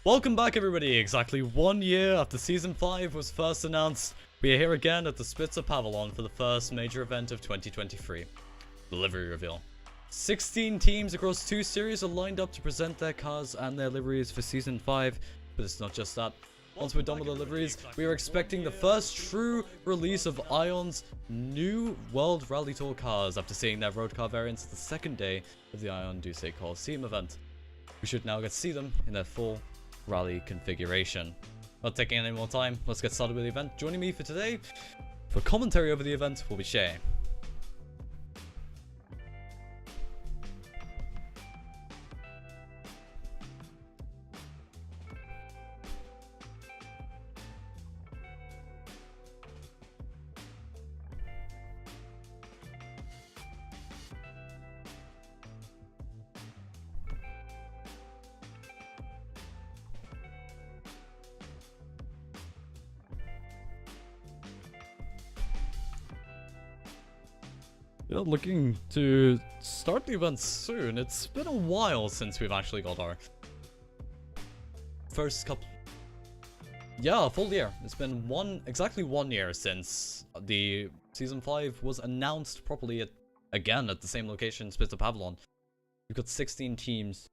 Welcome back everybody, exactly 1 year after Season 5 was first announced, we are here again at the Spitzer Pavilion for the first major event of 2023, the livery reveal. 16 teams across 2 series are lined up to present their cars and their liveries for Season 5, but it's not just that. Once we're done with the liveries, we are expecting the first true release of Ion's new World Rally Tour cars after seeing their road car variants the second day of the Ion Duce Coliseum event. We should now get to see them in their full rally configuration. Not taking any more time, let's get started with the event. Joining me for today, for commentary over the event, will be Shaea. Yeah, looking to start the event soon. It's been a while since we've actually got our first couple. Yeah, full year. It's been exactly 1 year since the Season 5 was announced properly again at the same location, Spitzer Pavilion. We've got 16 teams.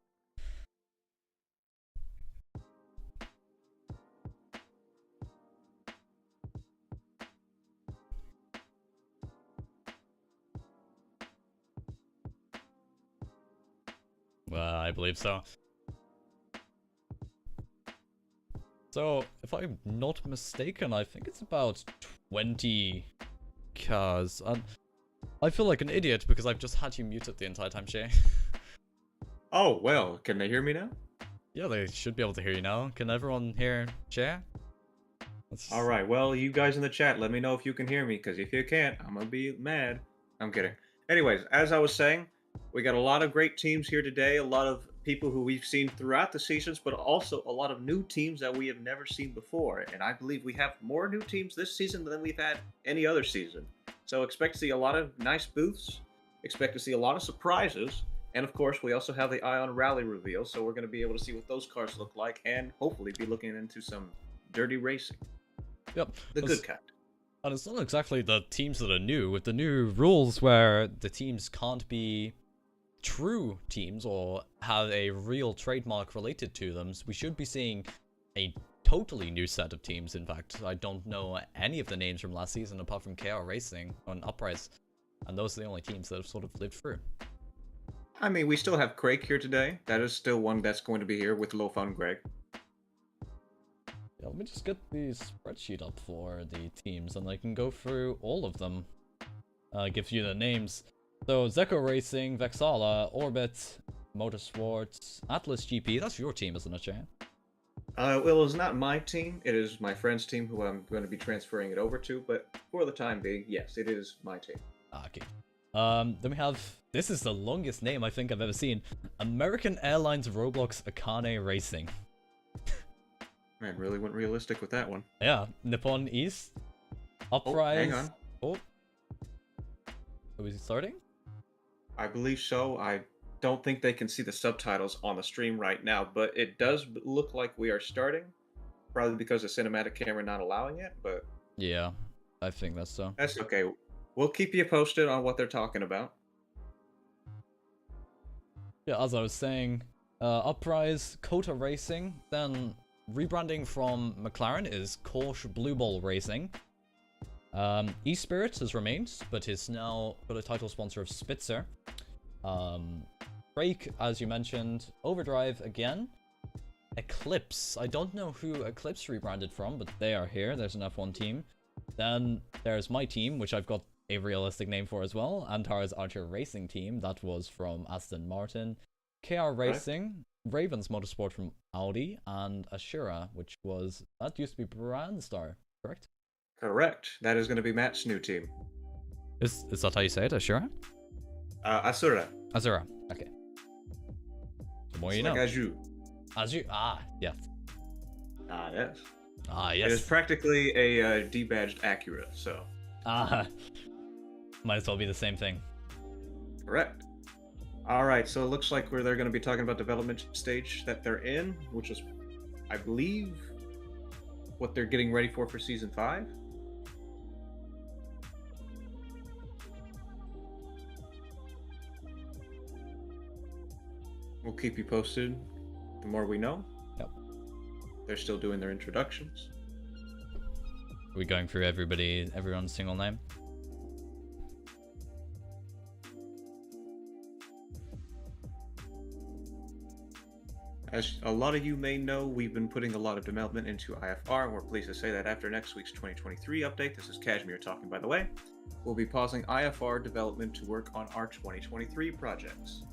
I believe so. So, if I'm not mistaken, I think it's about 20 cars. I feel like an idiot because I've just had you muted the entire time, Shaea. Oh, well, can they hear me now? Yeah, they should be able to hear you now. Can everyone hear Shaea? Alright, well, you guys in the chat, let me know if you can hear me, because if you can't, I'm gonna be mad. I'm kidding. Anyways, as I was saying, we got a lot of great teams here today, a lot of people who we've seen throughout the seasons, but also a lot of new teams that we have never seen before. And I believe we have more new teams this season than we've had any other season. So expect to see a lot of nice booths, expect to see a lot of surprises, and of course we also have the Ion Rally reveal, so we're going to be able to see what those cars look like and hopefully be looking into some dirty racing. Yep. The good kind. And it's not exactly the teams that are new, with the new rules where the teams can't be true teams or have a real trademark related to them. So we should be seeing a totally new set of teams. In fact, I don't know any of the names from last season apart from KR Racing on Uprise, and those are the only teams that have sort of lived through. I mean, we still have Crake here today. That is still one that's going to be here with Lolfungreg. Yeah, let me just get the spreadsheet up for the teams and I can go through all of them. Gives you the names. So, Zekko Racing, Vexala, Orbit, Motorsports, Atlas GP, that's your team, isn't it, Shaea? Well, it's not my team, it is my friend's team who I'm going to be transferring it over to, but for the time being, yes, it is my team. Okay. Then we have, this is the longest name I think I've ever seen, American Airlines Roblox Akane Racing. Man, really went realistic with that one. Yeah, Nippon East, Uprise. Oh, hang on. Oh. Are we starting? I believe so. I don't think they can see the subtitles on the stream right now, but it does look like we are starting. Probably because the cinematic camera not allowing it, but... Yeah, I think that's so. That's okay. We'll keep you posted on what they're talking about. Yeah, as I was saying, Uprise, Kota Racing, then rebranding from McLaren is KORSCHE Blue Ball Racing. Espirit has remained, but is now got a title sponsor of Spitzer. Crake, as you mentioned, Overdrive again. Eclipse, I don't know who Eclipse rebranded from, but they are here. There's an F1 team. Then there's my team, which I've got a realistic name for as well. Antares Archer Racing Team, that was from Aston Martin. KR Racing, Ravens Motorsport from Audi, and Asura, which that used to be Brandstar, correct? Correct. That is going to be Matt's new team. Is that how you say it, Asura? Asura. Asura, okay. The more you know. Like Azure. Azure, yes. Yes. Yes. It is practically a debadged Acura, so. Might as well be the same thing. Correct. All right, so it looks like they're going to be talking about development stage that they're in, which is I believe, what they're getting ready for Season 5. We'll keep you posted the more we know. Yep. They're still doing their introductions. Are we going through everyone's single name? As a lot of you may know, we've been putting a lot of development into IFR, and we're pleased to say that after next week's 2023 update, this is Kashmir talking by the way, we'll be pausing IFR development to work on our 2023 projects.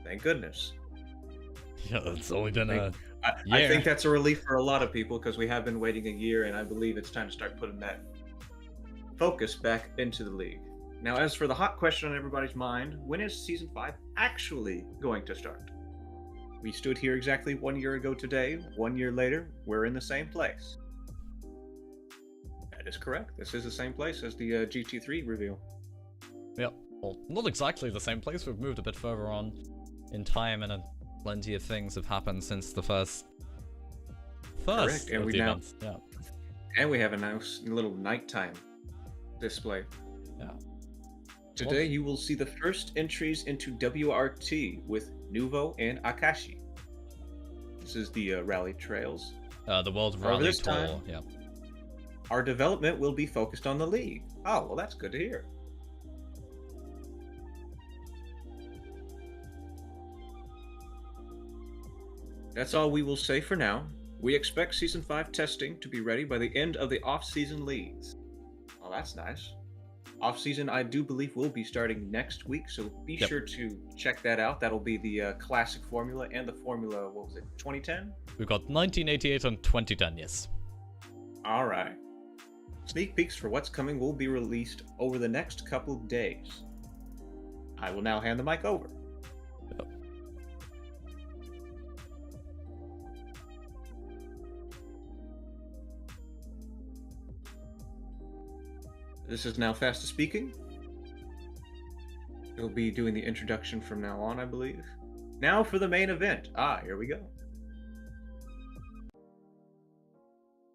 Thank goodness. Yeah, it's only been a year. I think that's a relief for a lot of people because we have been waiting a year, and I believe it's time to start putting that focus back into the league. Now, as for the hot question on everybody's mind, when is Season 5 actually going to start? We stood here exactly 1 year ago today. 1 year later, we're in the same place. That is correct. This is the same place as the GT3 reveal. Yep. Well, not exactly the same place. We've moved a bit further on in time, and plenty of things have happened since the first Correct. And of we the now, events. Yeah. And we have a nice little nighttime display. Yeah. Today you will see the first entries into WRT with NUVO and AKASHI. This is the rally trails. The World Rally Tour. Yeah. Our development will be focused on the league. Oh, well, that's good to hear. That's all we will say for now. We expect Season 5 testing to be ready by the end of the off-season leagues. Oh, that's nice. Off-season, I do believe, will be starting next week, so be sure to check that out. That'll be the Classic Formula and the Formula, what was it, 2010? We've got 1988 and 2010, yes. All right. Sneak peeks for what's coming will be released over the next couple of days. I will now hand the mic over. This is now Faasta speaking. He'll be doing the introduction from now on, I believe. Now for the main event. Here we go.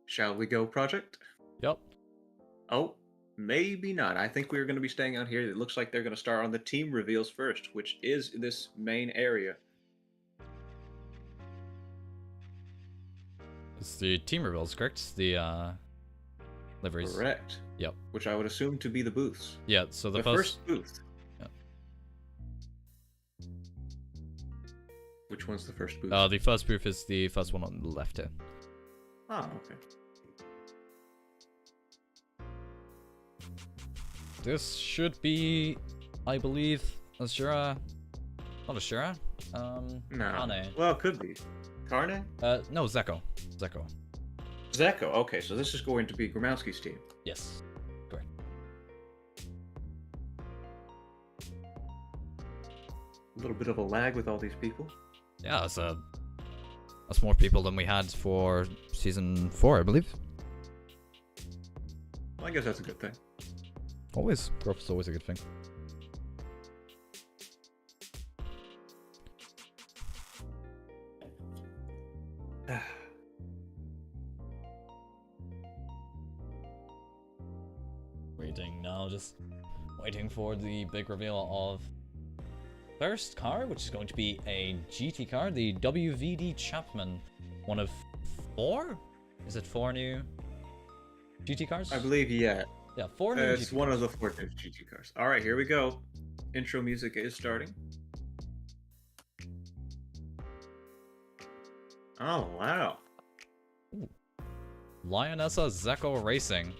Shall we go, Project? Yep. Oh, maybe not. I think we're going to be staying out here. It looks like they're going to start on the team reveals first, which is this main area. It's the team reveals, correct? The liveries. Correct. Yep. Which I would assume to be the booths. Yeah, so the first booth. Yeah. Which one's the first booth? The first booth is the first one on the left here. Oh, okay. This should be, I believe, Asura. Not Asura. No. Akane. Well, it could be. Karne? No, Zekko. Zekko. Zekko. Okay, so this is going to be Grmowsky's team. Yes. Correct. A little bit of a lag with all these people. Yeah, that's more people than we had for Season 4, I believe. Well, I guess that's a good thing. Always. Growth is always a good thing. Waiting now, just waiting for the big reveal of first car, which is going to be a GT car, the WVD Chapman, one of 4? Is it 4 new GT cars? I believe, yeah. Yeah, 4 new It's GT one cars. of the 4 GT cars. All right, here we go. Intro music is starting. Oh, wow. Ooh. Lionessa Zekko Racing.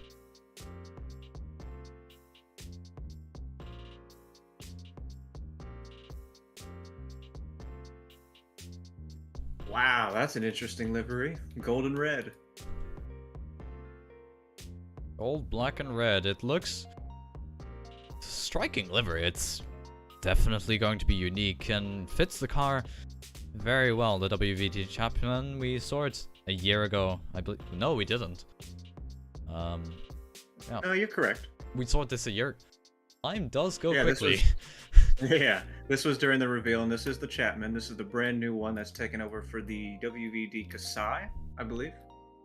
Wow, that's an interesting livery. Gold and red. Gold, black, and red. It looks striking livery. It's definitely going to be unique and fits the car very well. The WVD Chapman, we saw it a year ago. I believe. No, we didn't. Yeah. No, you're correct. We saw it this a year. Time does go Yeah, quickly. Yeah, this was during the reveal, and this is the Chapman. This is the brand new one that's taken over for the WVD Kasai, I believe.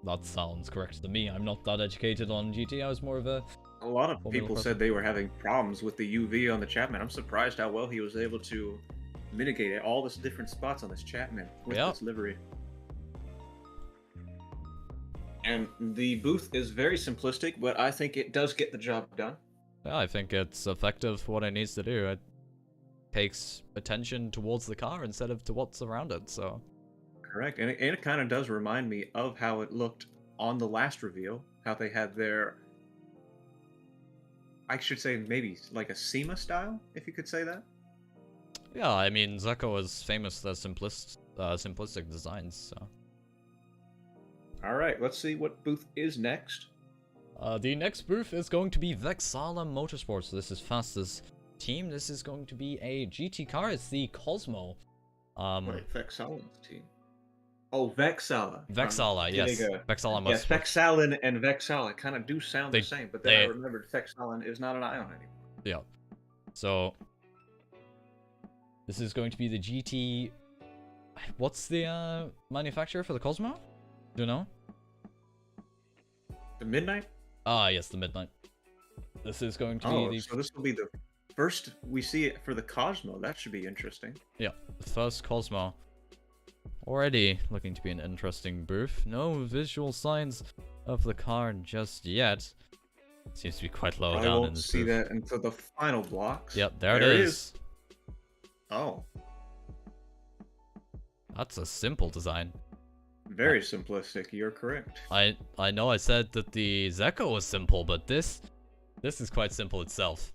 That sounds correct to me. I'm not that educated on GT. I was more of a... A lot of Formula people person. said they were having problems with the UV on the Chapman. I'm surprised how well he was able to mitigate all this different spots on this Chapman with this livery. And the booth is very simplistic, but I think it does get the job done. Yeah, I think it's effective for what it needs to do. It takes attention towards the car instead of to what's around it, so... Correct, and it kind of does remind me of how it looked on the last reveal, how they had their... I should say maybe like a SEMA style, if you could say that. Yeah, I mean, Zekko is famous for simplistic designs, so... Alright, let's see what booth is next. The next booth is going to be Vexala Motorsports. This is Faasta's team. This is going to be a GT car. It's the Cosmo. Wait, Vexala's team. Oh, Vexala. Vexala, yes. Vexala Motorsports. Yes, Vexalan and Vexala kind of do sound the same, but then I remembered Vexalan is not an ion anymore. Yeah. So, this is going to be the GT... What's the manufacturer for the Cosmo? Do you know? The Midnight? Ah, yes, the Midnight. This is going to be the... so this will be the first we see it for the Cosmo. That should be interesting. Yeah, the first Cosmo. Already looking to be an interesting booth. No visual signs of the car just yet. Seems to be quite low down in this booth. I won't see that until the final blocks. Yep, there it is. Oh. That's a simple design. Very simplistic, you're correct. I know I said that the Zekko was simple, but this is quite simple itself.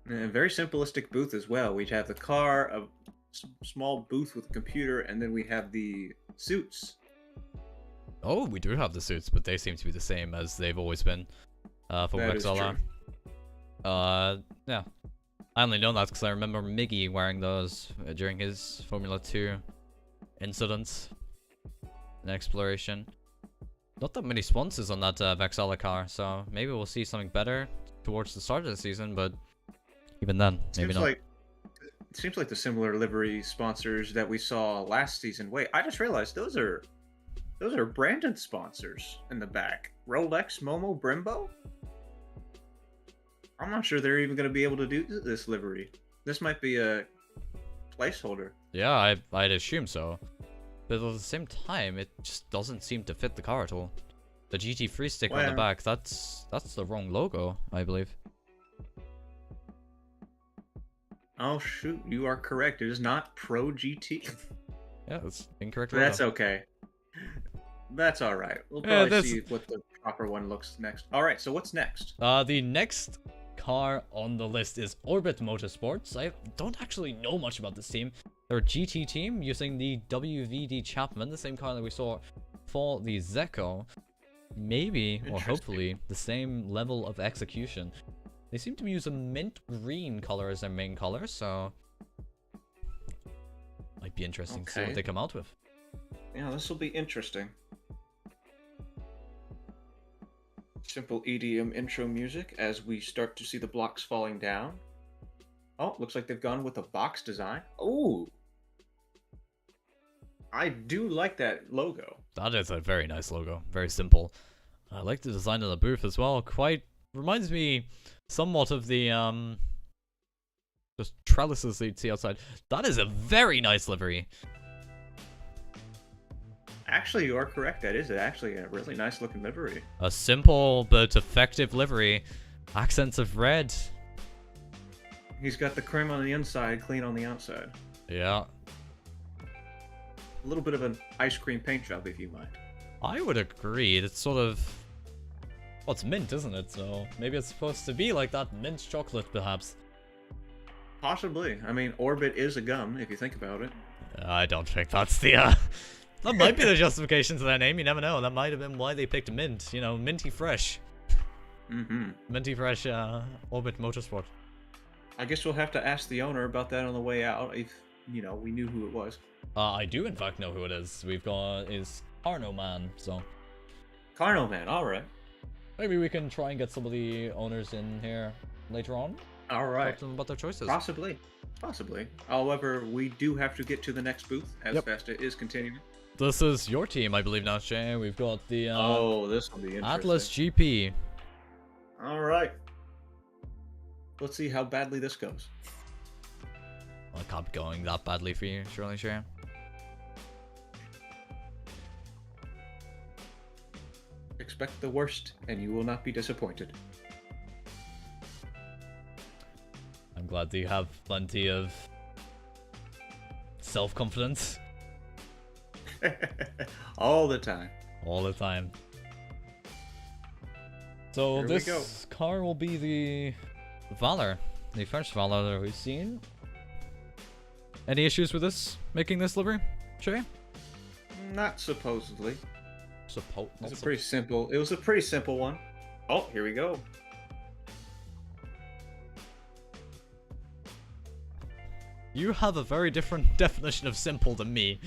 And a very simplistic booth as well. We have the car, a small booth with a computer, and then we have the suits. Oh, we do have the suits, but they seem to be the same as they've always been for Vexala. Yeah. I only know that because I remember Miggy wearing those during his Formula 2 incidents. An exploration. Not that many sponsors on that Vexala car, so maybe we'll see something better towards the start of the season, but even then, maybe not. It seems like the similar livery sponsors that we saw last season. Wait, I just realized those are branded sponsors in the back. Rolex, Momo, Brembo? I'm not sure they're even going to be able to do this livery. This might be a placeholder. Yeah, I'd assume so. But at the same time, it just doesn't seem to fit the car at all. The GT3 sticker on the back, that's the wrong logo, I believe. Oh shoot, you are correct. It is not Pro GT. Yeah, that's incorrect. That's okay. That's alright. We'll probably see what the proper one looks next. Alright, so what's next? The next car on the list is Orbit Motorsports. I don't actually know much about this team. They're a GT team using the WVD Chapman, the same car that we saw for the Zekko. Maybe, or hopefully, the same level of execution. They seem to use a mint green color as their main color, so might be interesting to see what they come out with. Yeah, this will be interesting. Simple EDM intro music as we start to see the blocks falling down. Oh, looks like they've gone with a box design. Oh, I do like that logo. That is a very nice logo. Very simple. I like the design of the booth as well. Quite reminds me somewhat of the just trellises that you'd see outside. That is a very nice livery. Actually, you are correct. That is actually a really nice looking livery. A simple but effective livery. Accents of red. He's got the creme on the inside, clean on the outside. Yeah. A little bit of an ice cream paint job, if you mind. I would agree. It's sort of... well, it's mint, isn't it? So maybe it's supposed to be like that mint chocolate, perhaps. Possibly. I mean, Orbit is a gum, if you think about it. I don't think that's the... that might be the justification to their name. You never know. That might have been why they picked mint. You know, minty fresh. Mm-hmm. Minty fresh Orbit Motorsport. I guess we'll have to ask the owner about that on the way out, if, you know, we knew who it was. I do, in fact, know who it is. We've got is Carno Man, so... Carno Man, alright. Maybe we can try and get some of the owners in here later on. All right. talk to them about their choices. Possibly. However, we do have to get to the next booth as Faasta is continuing. This is your team, I believe now, Shaea. We've got the this will be interesting. Atlas GP. All right. Let's see how badly this goes. Well, it can't be going that badly for you, surely, Shaea. Expect the worst, and you will not be disappointed. I'm glad that you have plenty of self-confidence. All the time. All the time. So this car will be the Valor. The first Valor that we've seen. Any issues with this? Making this livery? Shaea? Not supposedly. It was a pretty simple one. Oh, here we go. You have a very different definition of simple than me.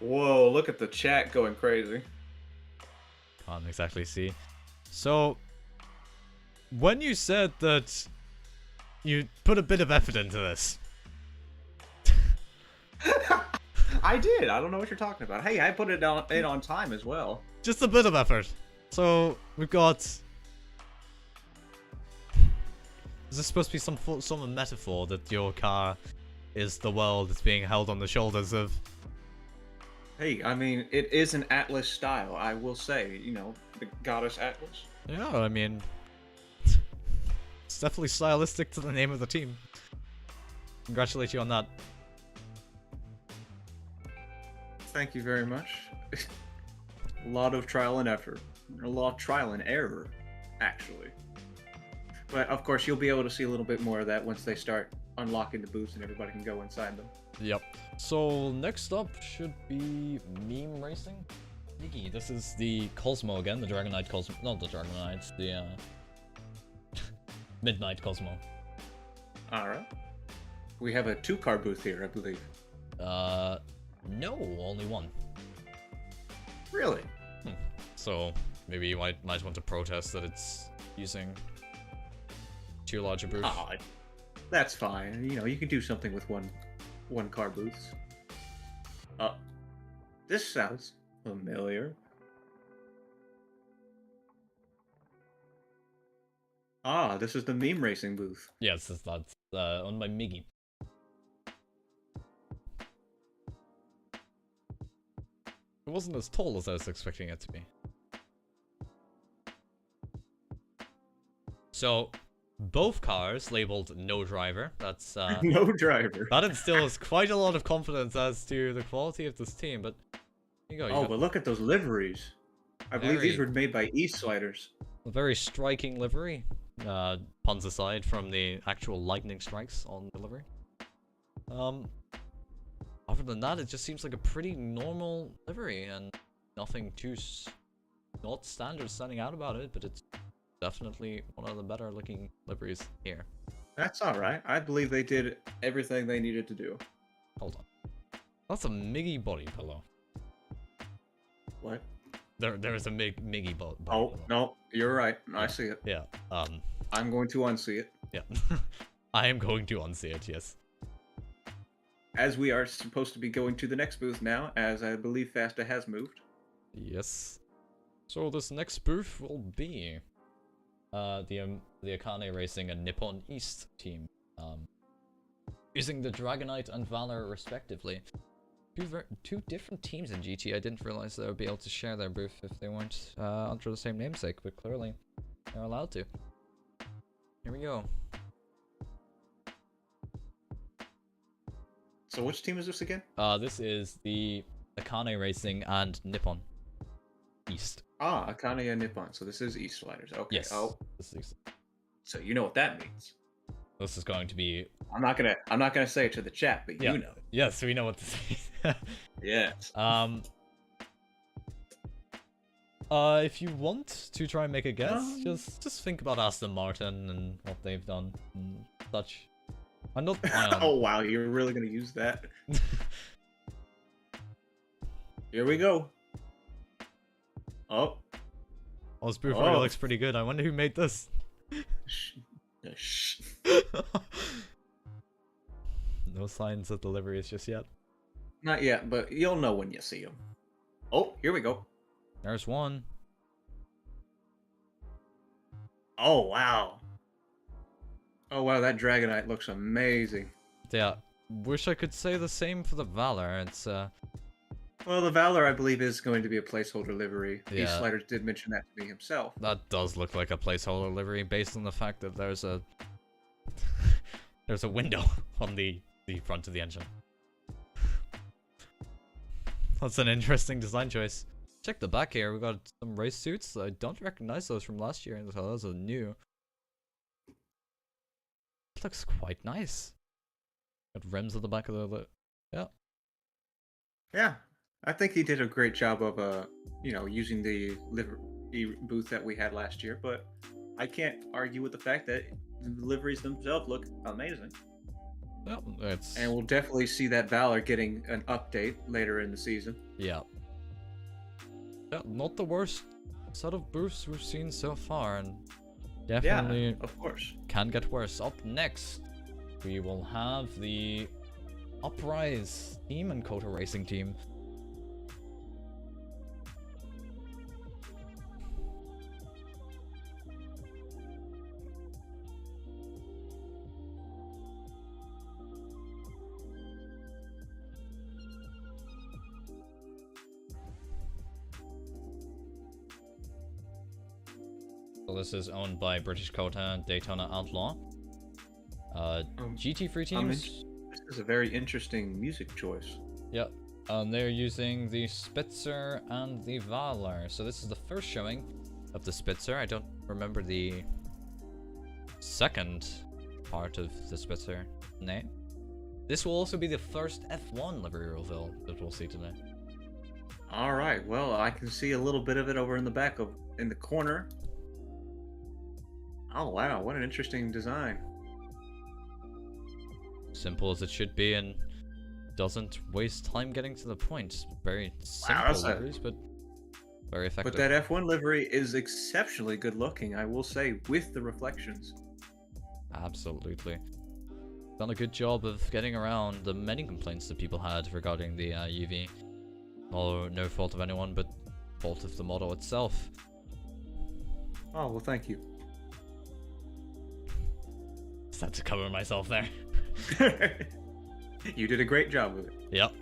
Whoa, look at the chat going crazy. Can't exactly see. So, when you said that you put a bit of effort into this. I did. I don't know what you're talking about. Hey, I put it on time as well. Just a bit of effort. So, we've got... Is this supposed to be some sort of metaphor that your car is the world that's being held on the shoulders of... Hey, I mean, it is an Atlas style, I will say. You know, the goddess Atlas. Yeah, I mean... It's definitely stylistic to the name of the team. Congratulate you on that. Thank you very much. A lot of trial and effort. A lot of trial and error, actually. But, of course, you'll be able to see a little bit more of that once they start unlocking the booths and everybody can go inside them. Yep. So, next up should be Meme Racing. Iggy, this is the Cosmo again, the Dragonite Cosmo. Not the Dragonite, the Midnight Cosmo. Alright. We have a 2-car booth here, I believe. No, only one. Really? So, maybe you might want to protest that it's using too large a booth. Oh, that's fine. You know, you can do something with one car booths. This sounds familiar. Ah, this is the Meme Racing booth. Yes, that's owned by Miggy. It wasn't as tall as I was expecting it to be. So, both cars labeled no driver. That's no driver. That instills quite a lot of confidence as to the quality of this team. But here you go. But look at those liveries. I believe these were made by EastSliderz. A very striking livery. Puns aside from the actual lightning strikes on the livery. Other than that, it just seems like a pretty normal livery and nothing too not standing out about it, but it's definitely one of the better looking liveries here. That's alright. I believe they did everything they needed to do. Hold on. That's a Miggy body pillow. What? There is a Miggy body pillow. Oh, no, you're right. I see it. Yeah. I'm going to unsee it. Yeah. I am going to unsee it, yes. As we are supposed to be going to the next booth now, as I believe Faasta has moved. Yes. So this next booth will be the Akane Racing and Nippon East team, using the Dragonite and Valor respectively. Two different teams in GT. I didn't realize they would be able to share their booth if they weren't under the same namesake, but clearly they're allowed to. Here we go. So which team is this again? This is the Akane Racing and Nippon East. Ah, Akane and Nippon. So this is EastSliderz. Okay. Yes. Oh. This is... So you know what that means. This is going to be... I'm not gonna say it to the chat, but you know it. Yes, we know what this is. Yes. If you want to try and make a guess, just think about Aston Martin and what they've done and such. I'm not. Oh wow, you're really gonna use that? Here we go. Oh. Oh, this booth already looks pretty good. I wonder who made this. Shh. No signs of deliveries just yet. Not yet, but you'll know when you see them. Oh, here we go. There's one. Oh, wow. Oh, wow, that Dragonite looks amazing. Yeah, wish I could say the same for the Valor. It's, Well, the Valor, I believe, is going to be a placeholder livery. Yeah. EastSliderz did mention that to me himself. That does look like a placeholder livery based on the fact that there's a... there's a window on the front of the engine. That's an interesting design choice. Check the back here, we got some race suits. I don't recognize those from last year, so those are new. It looks quite nice. Got rims at the back of the... Yeah. Yeah, I think he did a great job of, you know, using the livery booth that we had last year, but I can't argue with the fact that the liveries themselves look amazing. Well, it's... And we'll definitely see that Valor getting an update later in the season. Yeah. Yeah, not the worst set of booths we've seen so far, and definitely of course can get worse. Up next, we will have the Uprise team and Kota Racing team. So this is owned by BritishKota and DaytonaOutlaw. GT3 teams. This is a very interesting music choice. Yep. They're using the Spitzer and the Valor. So this is the first showing of the Spitzer. I don't remember the second part of the Spitzer name. This will also be the first F1 livery reveal that we'll see today. All right. Well, I can see a little bit of it over in the back in the corner. Oh wow, what an interesting design. Simple as it should be, and doesn't waste time getting to the point. Very simple liveries, but very effective. But that F1 livery is exceptionally good looking, I will say, with the reflections. Absolutely. Done a good job of getting around the many complaints that people had regarding the UV. No fault of anyone, but fault of the model itself. Oh, well, thank you. Just had to cover myself there. You did a great job with it. Yep.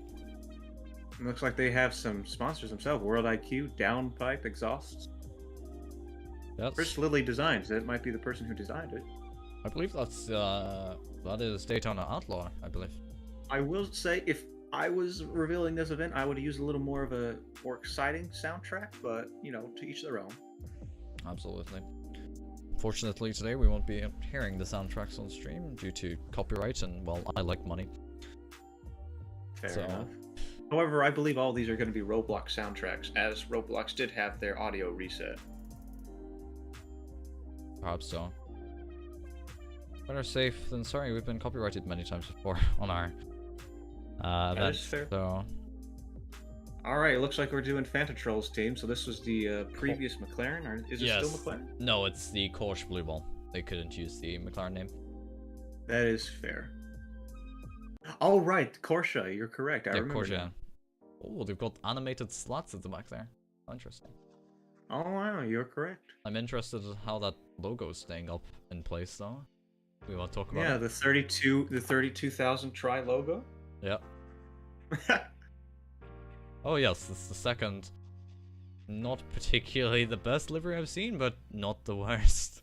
It looks like they have some sponsors themselves. World IQ, Downpipe, Exhausts. Chris Lilly Designs. That might be the person who designed it. I believe that is DaytonaOutlaw, I believe. I will say, if I was revealing this event, I would use a little more of a more exciting soundtrack, but, you know, to each their own. Absolutely. Fortunately, today we won't be hearing the soundtracks on stream due to copyright, and, well, I like money. Fair enough. However, I believe all these are going to be Roblox soundtracks, as Roblox did have their audio reset. Perhaps so. Better safe than sorry. We've been copyrighted many times before on our that is fair. So. Alright, it looks like we're doing FANTATROLL's team, so this was the previous McLaren, or is it still McLaren? No, it's the KORSCHE Blue Ball. They couldn't use the McLaren name. That is fair. Oh, right, KORSCHE, you're correct. I remember KORSCHE. that. Oh, they've got animated slots at the back there. Interesting. Oh, wow, you're correct. I'm interested in how that logo is staying up in place, though. We want to talk about it. Yeah, the 32,000 tri logo. Yep. Oh yes, it's the second. Not particularly the best livery I've seen, but not the worst.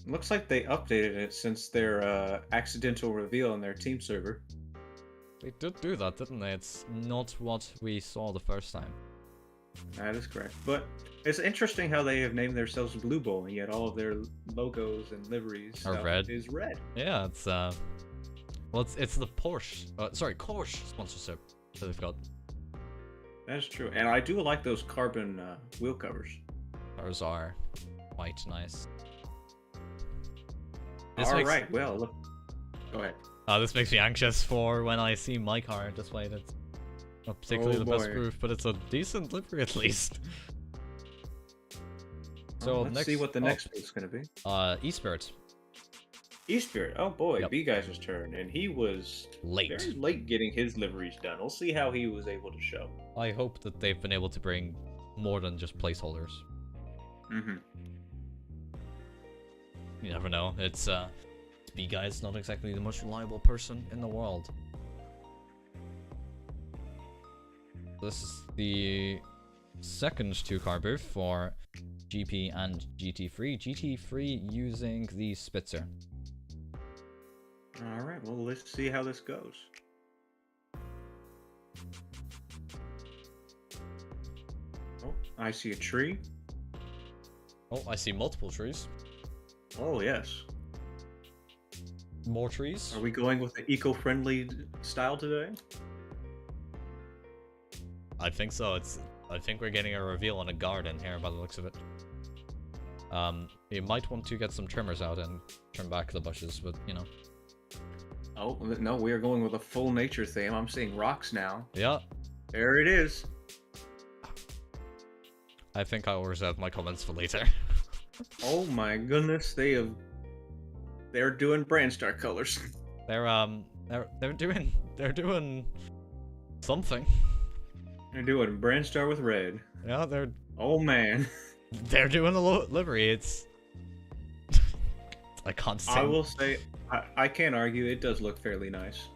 Looks like they updated it since their accidental reveal on their team server. They did do that, didn't they? It's not what we saw the first time. That is correct. But it's interesting how they have named themselves Blue Bull, and yet all of their logos and liveries are red. Is red. Yeah, it's well, it's the Porsche, sorry, KORSCHE sponsorship that they've got. That is true, and I do like those carbon wheel covers. Those are quite nice. Alright, well, look. Go ahead. This makes me anxious for when I see my car displayed. It's not particularly the best proof, but it's a decent livery at least. So let's see what the next booth's gonna be. Espirit. Espirit. Oh boy, Yep. bguyss' turn, and he was very late getting his liveries done. We'll see how he was able to show. I hope that they've been able to bring more than just placeholders. Mm-hmm. You never know. It's bguyss not exactly the most reliable person in the world. This is the second 2-car booth for GP and GT3. GT3 using the Spitzer. Alright, well, let's see how this goes. Oh, I see a tree. Oh, I see multiple trees. Oh, yes. More trees. Are we going with the eco-friendly style today? I think so. I think we're getting a reveal on a garden here by the looks of it. You might want to get some trimmers out and trim back the bushes, but you know. Oh, no, we are going with a full nature theme. I'm seeing rocks now. Yeah. There it is. I think I will reserve my comments for later. Oh my goodness, they're doing Brandstar colors. They're doing something. They're doing Brandstar with red. Yeah, Oh man. They're doing the livery. It's I can't say. I will say I can't argue, it does look fairly nice.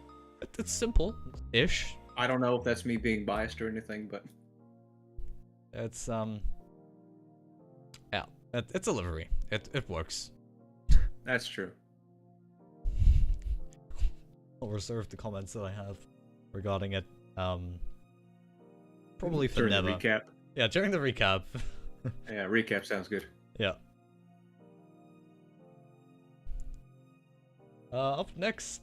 It's simple-ish. I don't know if that's me being biased or anything, but it's yeah, it's a livery. It works. That's true. I'll reserve the comments that I have regarding it. Probably for during never. the recap. Yeah, during the recap. Yeah, recap sounds good. Yeah. Up next,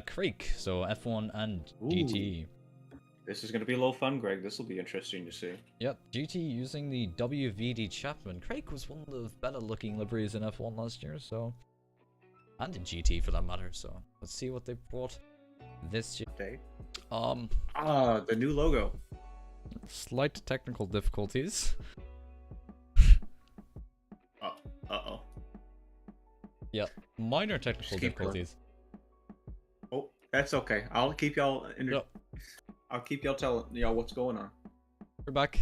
Crake. So F1 and GT. This is going to be Lolfungreg. This will be interesting to see. Yep, GT using the WVD Chapman. Crake was one of the better looking liveries in F1 last year, so... And in GT for that matter, so... Let's see what they brought this year. The new logo. Slight technical difficulties. Uh-oh. Yep, minor technical difficulties. Oh, that's okay. I'll keep y'all... Yep. I'll keep y'all telling y'all what's going on. We're back.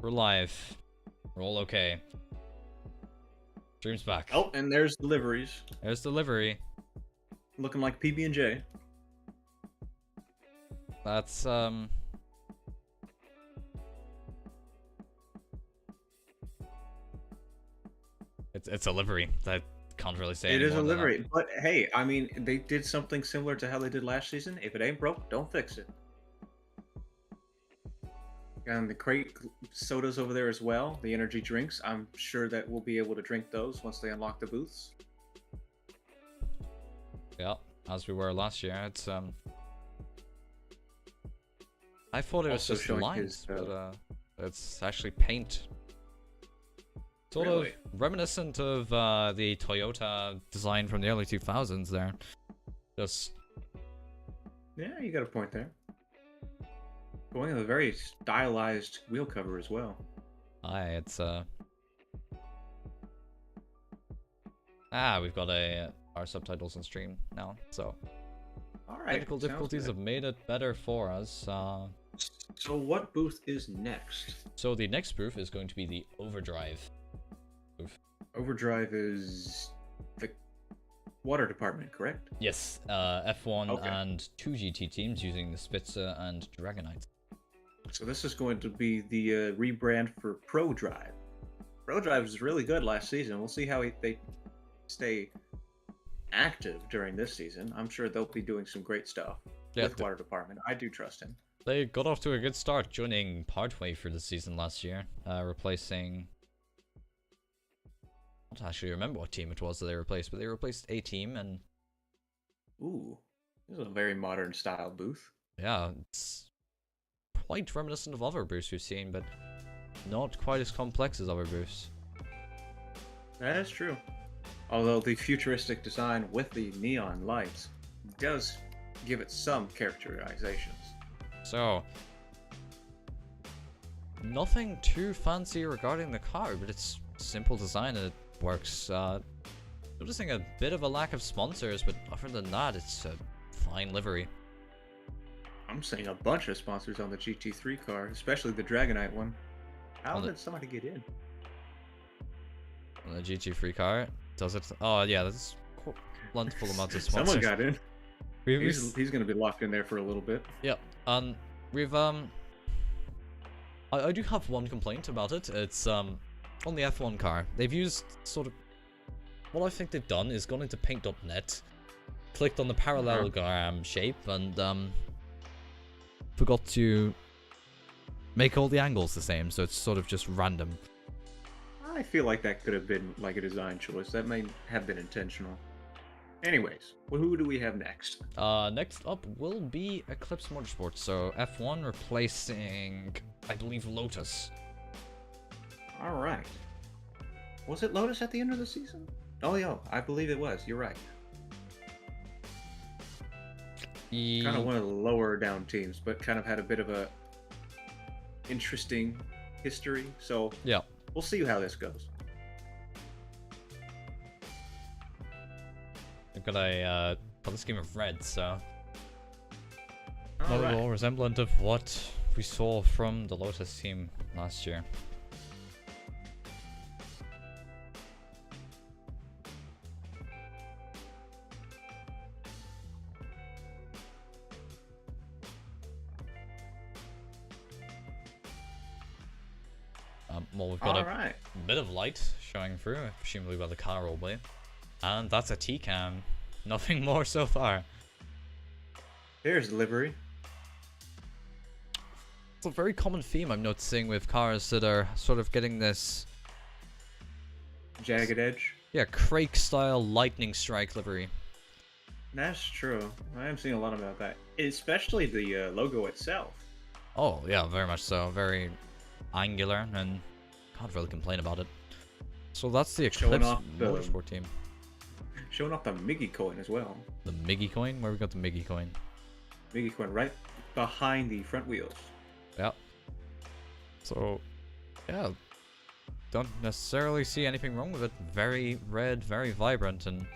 We're live. We're all okay. Dream's back. Oh, and there's the liveries. There's the livery. Looking like PB&J. That's, It's a livery. I can't really say it is a more than livery, that. but hey, I mean, they did something similar to how they did last season. If it ain't broke, don't fix it. And the Crake sodas over there as well, the energy drinks. I'm sure that we'll be able to drink those once they unlock the booths. Yeah, as we were last year. It's I thought it was Also just showing lines, his, but it's actually paint. Sort Really? of reminiscent of the Toyota design from the early 2000s there. Just... Yeah, you got a point there. Going with a very stylized wheel cover as well. Aye, it's we've got our subtitles on stream now, so... Alright, Technical difficulties have made it better for us. So what booth is next? So the next booth is going to be the Overdrive booth. Overdrive is the water department, correct? Yes, F1 Okay. and 2 GT teams using the Spitzer and Dragonite. So this is going to be the rebrand for Pro Drive. Pro Drive was really good last season. We'll see how they stay active during this season. I'm sure they'll be doing some great stuff with water department. I do trust him. They got off to a good start, joining partway through the season last year, replacing... I don't actually remember what team it was that they replaced, but they replaced a team, and... Ooh, this is a very modern style booth. Yeah, it's quite reminiscent of other booths we've seen, but not quite as complex as other booths. That is true. Although the futuristic design with the neon lights does give it some characterizations. So, nothing too fancy regarding the car, but it's simple design and it works. Noticing a bit of a lack of sponsors, but other than that, it's a fine livery. I'm seeing a bunch of sponsors on the GT3 car, especially the Dragonite one. How did somebody get in? On the GT3 car? Does it? Oh, yeah, that's plentiful amounts of sponsors. Someone got in. He's going to be locked in there for a little bit. Yep. We've, I do have one complaint about it. It's, on the F1 car. They've used sort of... What I think they've done is gone into paint.net, clicked on the parallelogram shape, and, forgot to make all the angles the same, so it's sort of just random. I feel like that could have been like a design choice. That may have been intentional. Anyways, well, who do we have next? Next up will be Eclipse Motorsports, so F1 replacing, I believe, Lotus. Alright. Was it Lotus at the end of the season? Oh, yeah, I believe it was. You're right. Kind of one of the lower down teams, but kind of had a bit of a interesting history. So yeah, we'll see how this goes. I've got a color scheme of red, so not at all resemblant of what we saw from the Lotus team last year. Well, we've got a bit of light showing through, presumably by the car all way. And that's a T-cam. Nothing more so far. Here's the livery. It's a very common theme I'm noticing with cars that are sort of getting this... jagged edge? Yeah, Crake style lightning strike livery. That's true. I am seeing a lot about that. Especially the logo itself. Oh, yeah, very much so. Very angular, and can't really complain about it. So that's the Eclipse Motorsport team. Showing off the Miggy coin as well. The Miggy coin? Where we got the Miggy coin? Miggy coin right behind the front wheels. Yeah. So, yeah. Don't necessarily see anything wrong with it. Very red, very vibrant, and...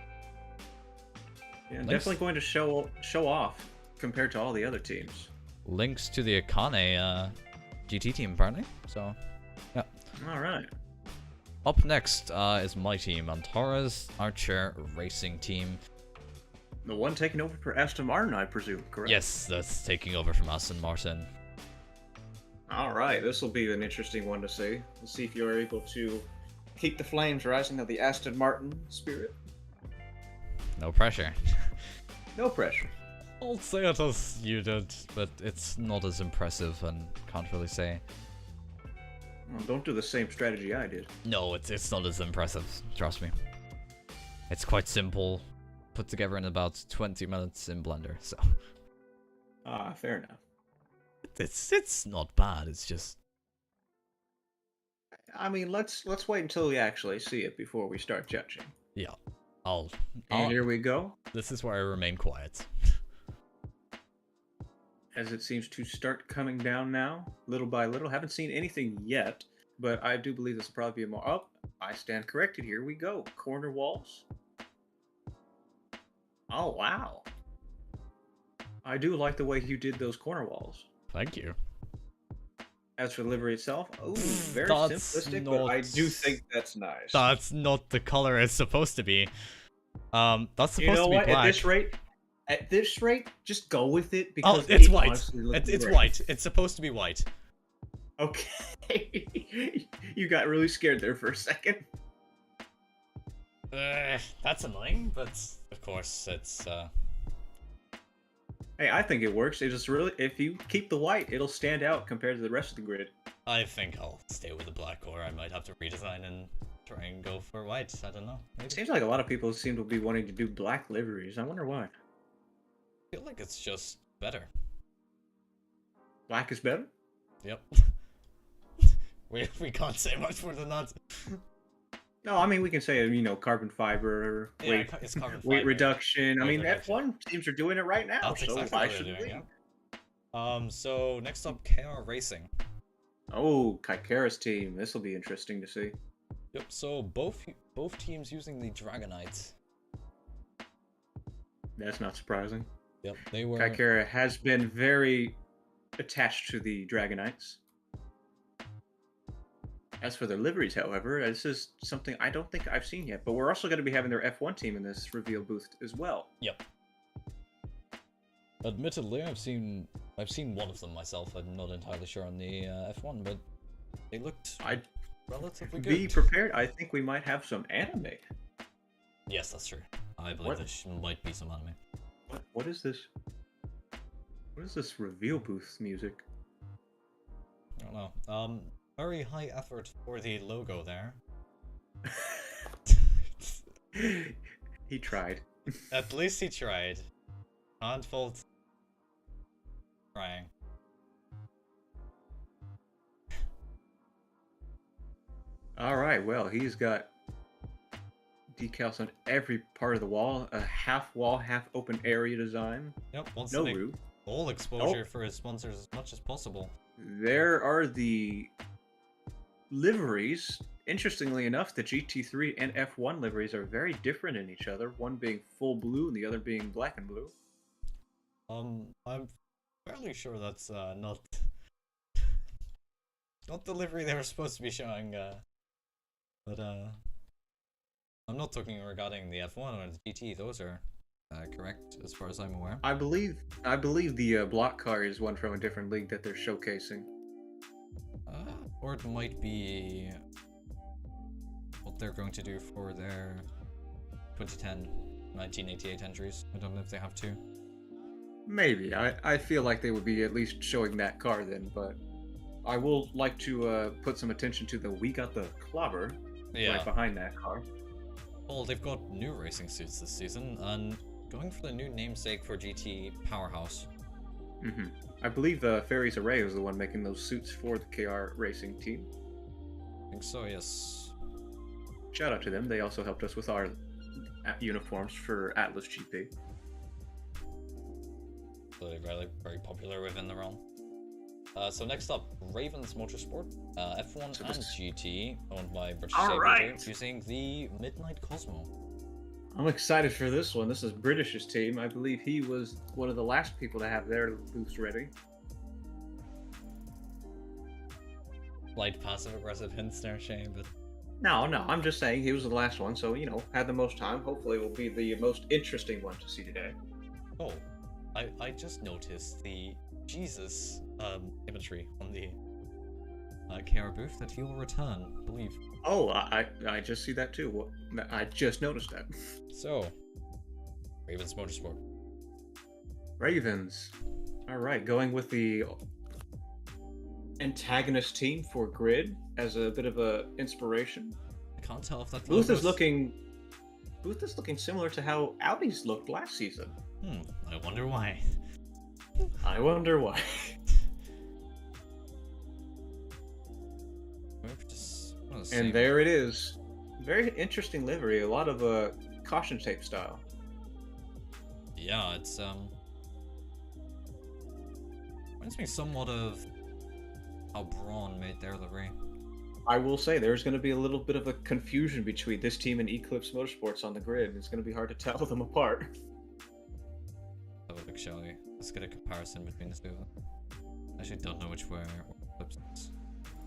yeah, definitely going to show off compared to all the other teams. Links to the Akane GT team, apparently. So, yeah. Alright. Up next is my team, Antares Archer Racing Team. The one taking over for Aston Martin, I presume, correct? Yes, that's taking over from Aston Martin. Alright, this will be an interesting one to see. We'll see if you're able to keep the flames rising of the Aston Martin spirit. No pressure. No pressure. I'll say it as you did, but it's not as impressive and can't really say. Well, don't do the same strategy I did. No, it's not as impressive, trust me. It's quite simple, put together in about 20 minutes in Blender, so... ah, fair enough. It's not bad, it's just... I mean, let's wait until we actually see it before we start judging. Yeah, And here we go. This is where I remain quiet. As it seems to start coming down now, little by little. Haven't seen anything yet, but I do believe this will probably be more... oh, I stand corrected. Here we go. Corner walls. Oh, wow. I do like the way you did those corner walls. Thank you. As for the livery itself, oh, very simplistic, but I do think that's nice. That's not the color it's supposed to be. That's supposed to be black. At this rate, just go with it because it's white. It's white. It's supposed to be white. Okay. You got really scared there for a second. That's annoying, but of course it's Hey, I think it works. It just really, if you keep the white, it'll stand out compared to the rest of the grid. I think I'll stay with the black, or I might have to redesign and try and go for white. I don't know. Maybe. It seems like a lot of people seem to be wanting to do black liveries. I wonder why. I feel like it's just better. Black is better? Yep. we can't say much more than that. No, I mean, we can say, you know, carbon fiber, yeah, it's carbon weight fiber. reduction. I mean, F1 teams are doing it right now. That's so exactly why what should they're doing, we? yeah. So next up, KR Racing. Oh, Kaikara's team. This will be interesting to see. Yep. So both teams using the Dragonites. That's not surprising. Yep. They were. Kaikara has been very attached to the Dragonites. As for their liveries, however, this is something I don't think I've seen yet. But we're also going to be having their F1 team in this reveal booth as well. Yep. Admittedly, I've seen one of them myself. I'm not entirely sure on the F1, but they looked relatively good. Be prepared. I think we might have some anime. Yes, that's true. I believe there might be some anime. What is this? What is this reveal booth music? I don't know. Very high effort for the logo there. He tried. At least he tried. Can't fault trying. Alright, well, he's got decals on every part of the wall. A half wall, half open area design. Yep, wants no to make roof. All exposure for his sponsors as much as possible. There are the liveries. Interestingly enough, the GT3 and F1 liveries are very different in each other, one being full blue and the other being black and blue. I'm fairly sure that's not the livery they were supposed to be showing, but I'm not talking regarding the F1 or the GT. Those are correct as far as I'm aware. I believe the block car is one from a different league that they're showcasing. Or it might be what they're going to do for their 1988 entries. I don't know if they have to. Maybe. I feel like they would be at least showing that car then, but I will like to put some attention to the We Got the Clobber right behind that car. Well, they've got new racing suits this season, and going for the new namesake for GT Powerhouse. I believe Ferry's Array was the one making those suits for the KR racing team. I think so, yes. Shout out to them. They also helped us with our uniforms for Atlas GP. So they're very popular within the realm. So next up, Ravens Motorsport, F1 and GT, owned by British Espirit, using the Midnight Cosmo. I'm excited for this one. This is British's team. I believe he was one of the last people to have their booths ready. Light passive-aggressive hints there, Shaea, but... No, I'm just saying he was the last one, so, you know, had the most time. Hopefully it will be the most interesting one to see today. Oh, I just noticed the Jesus imagery on the KR booth that he will return, I believe. Oh, I just see that too. I just noticed that. So, Ravens Motorsport. Ravens. Alright, going with the antagonist team for Grid as a bit of a inspiration. I can't tell if that booth is looking similar to how Audi's looked last season. I wonder why. I wonder why. And there it is. Very interesting livery. A lot of caution tape style. Yeah, it's reminds me somewhat of how Braun made their livery. I will say there's going to be a little bit of a confusion between this team and Eclipse Motorsports on the grid. It's going to be hard to tell them apart. Have a look, shall we? Let's get a comparison between the two. I actually don't know which way Eclipse is.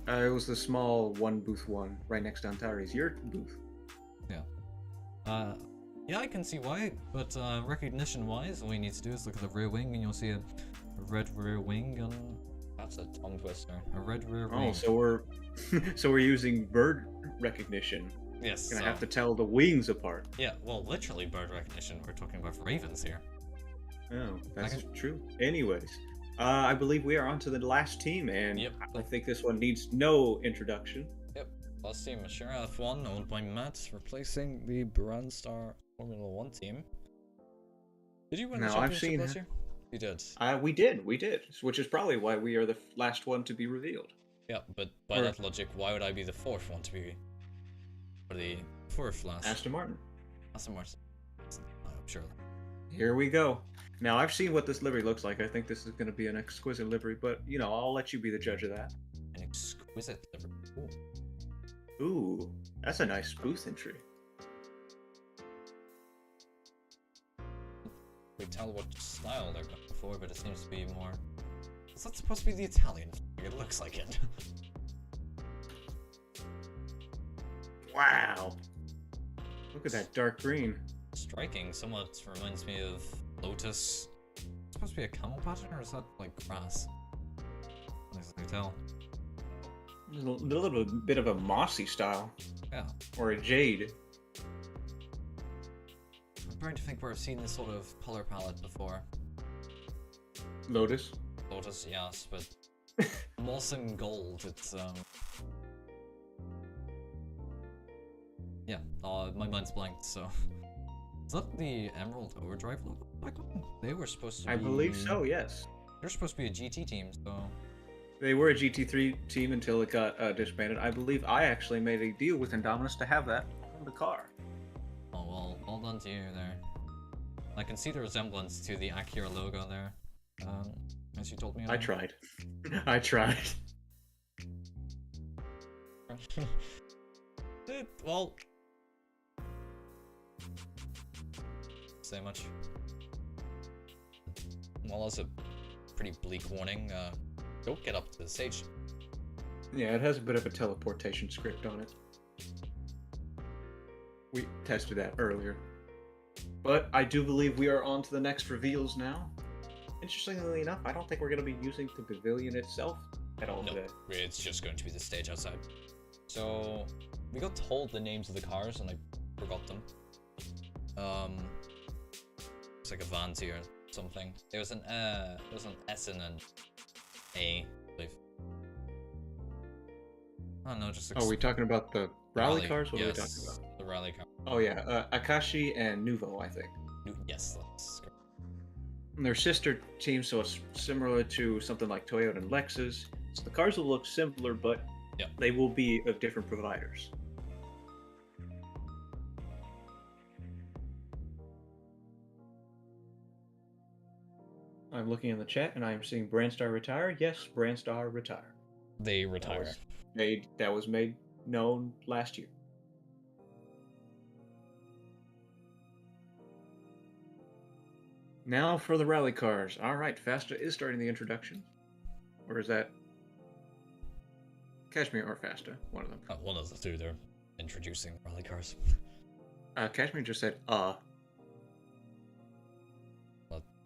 It was the small booth one right next to Antares. Your booth. Yeah. Yeah, I can see why, but recognition-wise, all you need to do is look at the rear wing, and you'll see a red rear wing, and that's a tongue twister. A red rear wing. Oh, so we're using bird recognition. Yes. Gonna have to tell the wings apart. Yeah, well, literally bird recognition. We're talking about ravens here. Oh, that's true. Anyways. I believe we are on to the last team, and I think this one needs no introduction. Yep, last team, Asura F1, owned by Matt, replacing the Brandstar Formula 1 team. Did you win the championship last year? You did. We did, which is probably why we are the last one to be revealed. Yeah, but by that logic, why would I be the fourth one to be... Or the fourth last? Aston Martin. Aston Martin. I'm sure. Here we go. Now, I've seen what this livery looks like. I think this is going to be an exquisite livery, but, you know, I'll let you be the judge of that. An Exquisite livery. Ooh, that's a nice booth entry. We tell what style they're going for, but it seems to be more... Is that supposed to be the Italian flag? It looks like it. Wow. Look at that dark green. Striking. Somewhat reminds me of Lotus. It's supposed to be a camel pattern, or is that like grass? I can tell. A little bit of a mossy style. Yeah. Or a jade. I'm trying to think where I've seen this sort of color palette before. Lotus. Lotus, yes, but moss and gold, it's yeah, my mind's blanked, so... Is that the Emerald Overdrive logo? They were supposed to be... I believe so, yes. They're supposed to be a GT team, so... They were a GT3 team until it got disbanded. I believe I actually made a deal with Indominus to have that on the car. Oh well, well done to you there. I can see the resemblance to the Acura logo there, as you told me. I tried. I tried. Well... Say much. Well, that's a pretty bleak warning. Don't get up to the stage. Yeah, it has a bit of a teleportation script on it. We tested that earlier. But I do believe we are on to the next reveals now. Interestingly enough, I don't think we're going to be using the pavilion itself at all today. It's just going to be the stage outside. So, we got told the names of the cars and I forgot them. It's like a Vanti or something. There was an S and an A, I believe. Oh no, just... Oh, are we talking about the rally cars? What are we talking about? The rally car. Oh yeah, AKASHI and NUVO, I think. Yes, that's correct. And they're sister teams, so it's similar to something like Toyota and Lexus. So the cars will look similar, but they will be of different providers. I'm looking in the chat and I'm seeing Brandstar retire. Yes, Brandstar retire. They retire. That was made known last year. Now for the rally cars. Alright, Faasta is starting the introduction. Or is that Kashmir or Faasta? One of them. One of the two, they're introducing the rally cars. Kashmir just said, Well,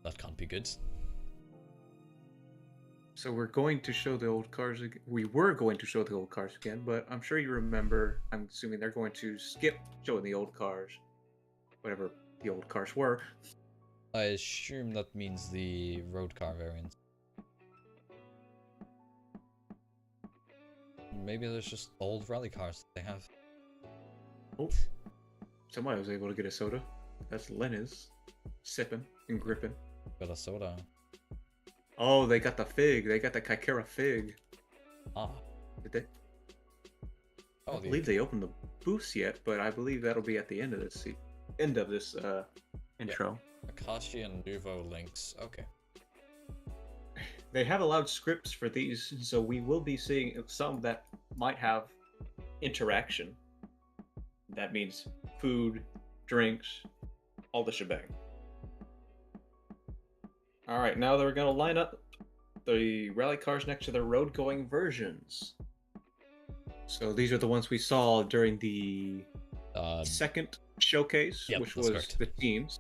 that can't be good. So we're going to show the old cars again. We were going to show the old cars again, but I'm sure you remember, I'm assuming they're going to skip showing the old cars. Whatever the old cars were. I assume that means the road car variant. Maybe there's just old rally cars that they have. Oh, somebody was able to get a soda. That's Lenny's. Sipping and gripping. Got a soda. Oh, they got the fig. They got the Kaikera fig. Ah. Did they? Oh, I don't believe they opened the booths yet, but I believe that'll be at the end of this intro. Yeah. AKASHI and NUVO links. Okay. They have allowed scripts for these, so we will be seeing some that might have interaction. That means food, drinks, all the shebang. Alright, now they're going to line up the rally cars next to their road-going versions. So these are the ones we saw during the second showcase, which was the teams.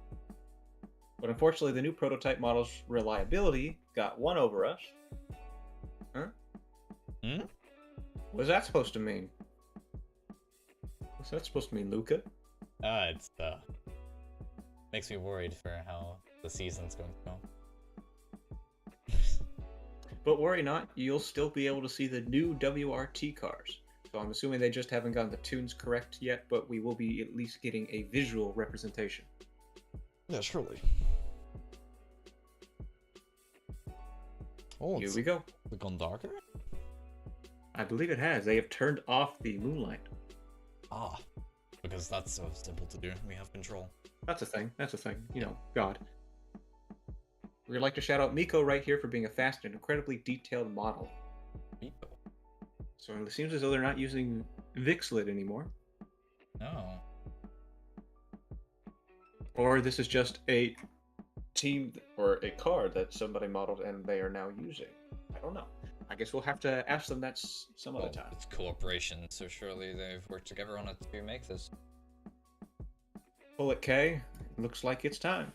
But unfortunately, the new prototype model's reliability got one over us. Huh? Hmm? What's that supposed to mean? What's that supposed to mean, Luca? It's makes me worried for how the season's going to go. But worry not, you'll still be able to see the new WRT cars. So I'm assuming they just haven't gotten the tunes correct yet, but we will be at least getting a visual representation. Yeah, surely. Oh, here we go. It's gone darker? I believe it has. They have turned off the moonlight. Ah, because that's so simple to do. We have control. That's a thing. That's a thing. You know, God. We'd like to shout out Miko right here for being a fast and incredibly detailed model. Miko? So it seems as though they're not using Vexala anymore. No. Or this is just a team or a car that somebody modeled and they are now using. I don't know. I guess we'll have to ask them that some other time. It's cooperation, so surely they've worked together on it to make this. Bullet K, looks like it's time.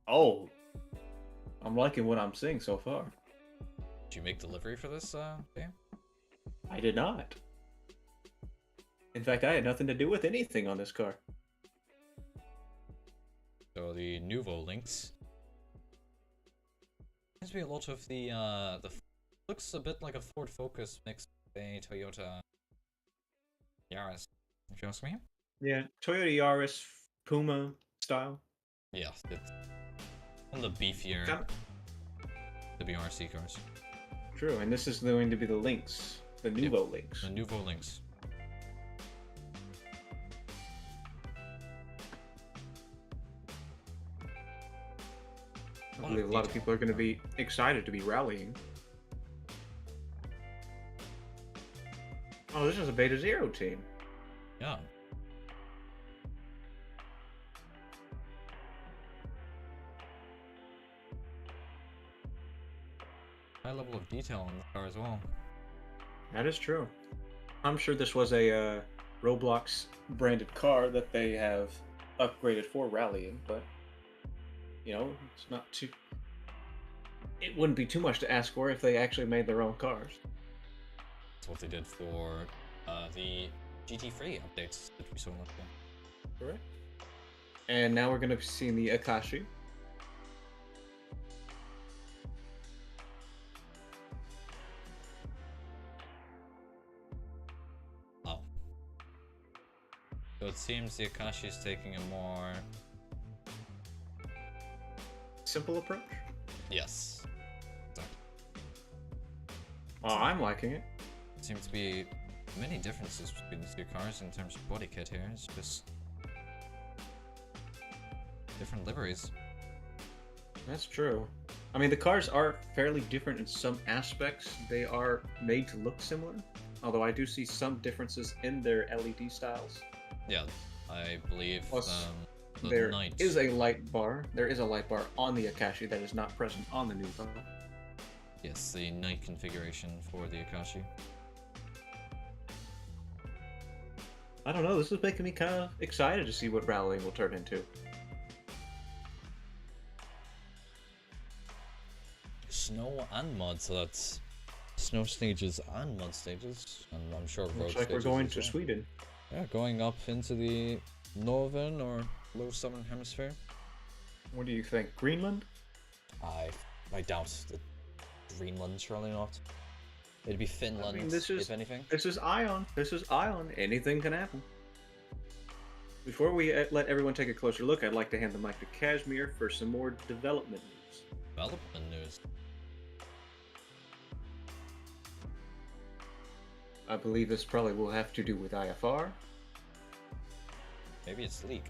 Oh, I'm liking what I'm seeing so far. Did you make the livery for this game? I did not. In fact, I had nothing to do with anything on this car. So the NUVO links. Seems to be a lot of the looks a bit like a Ford Focus mixed with a Toyota Yaris, if you ask me. Yeah, Toyota Yaris Puma style. Yeah, it's on the beefier WRC cars. True, and this is going to be the links, the NUVO links. The NUVO links. I believe a lot of people are going to be excited to be rallying. Oh, this is a Beta Zero team. Yeah. High level of detail in the car as well. That is true. I'm sure this was a Roblox branded car that they have upgraded for rallying, but you know, it's not too. It wouldn't be too much to ask for if they actually made their own cars. That's what they did for the GT3 updates that we saw last year. Correct. And now we're going to be seeing the AKASHI. Oh. So it seems the AKASHI is taking a more simple approach? Yes. Exactly. Oh, I'm liking it. Seems to be many differences between the two cars in terms of body kit here. It's just different liveries. That's true. I mean, the cars are fairly different in some aspects. They are made to look similar, although I do see some differences in their LED styles. Yeah, I believe there is a light bar. There is a light bar on the AKASHI that is not present on the NUVO. Yes, the night configuration for the AKASHI. I don't know, this is making me kind of excited to see what rallying will turn into. Snow and mud, so that's snow stages and mud stages, and I'm sure road Looks like we're stages going as to well. Sweden. Yeah, going up into the northern or low southern hemisphere. What do you think, Greenland? I doubt that Greenland, surely not. It'd be Finland, I mean, if anything. This is Ion. This is Ion. Anything can happen. Before we let everyone take a closer look, I'd like to hand the mic to Kashmir for some more development news. Development news. I believe this probably will have to do with IFR. Maybe it's leak.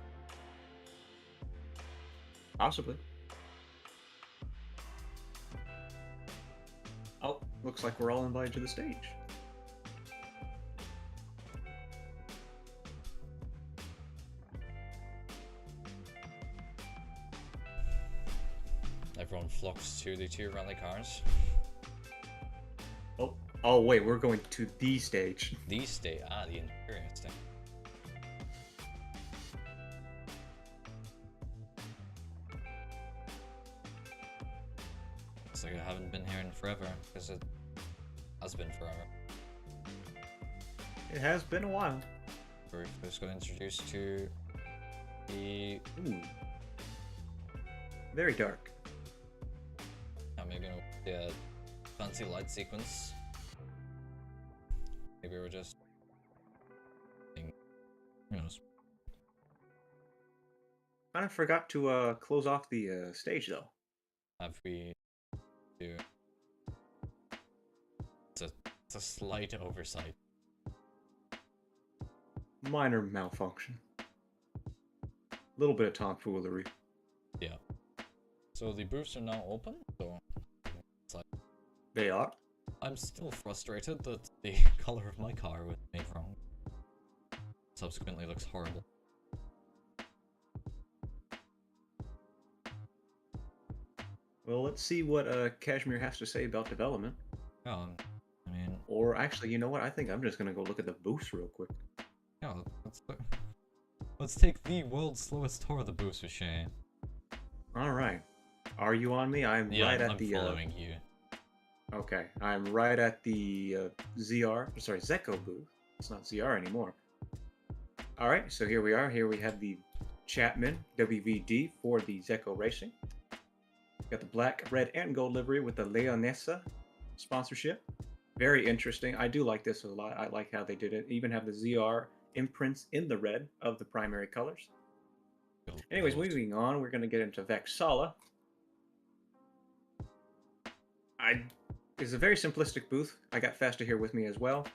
Possibly. Oh, looks like we're all invited to the stage. Everyone flocks to the two rally cars. Oh wait, we're going to the stage. The stage, the interior stage. Looks like I haven't been here in forever, because it has been forever. It has been a while. We're first got introduced to the... Ooh. Very dark. maybe a fancy light sequence. Maybe we're just... Who knows? Kind of forgot to close off the stage though. Have we do? It's a slight oversight. Minor malfunction. A little bit of tomfoolery. Yeah. So the booths are now open, so They are? I'm still frustrated that the color of my car was made wrong. Subsequently looks horrible. Well, let's see what Kashmir has to say about development. Yeah, I mean... Or actually, you know what? I think I'm just going to go look at the booths real quick. Yeah, let's take the world's slowest tour of the booths with Shaea. Alright. Are you on me? I'm right at the... I'm following you. Okay, I'm right at the Zekko booth. It's not ZR anymore. Alright, so here we are. Here we have the Chapman WVD for the Zekko Racing. Got the black, red, and gold livery with the Leonessa sponsorship. Very interesting. I do like this a lot. I like how they did it. Even have the ZR imprints in the red of the primary colors. Anyways, moving on, we're going to get into Vexala. It's a very simplistic booth. I got Faasta here with me as well.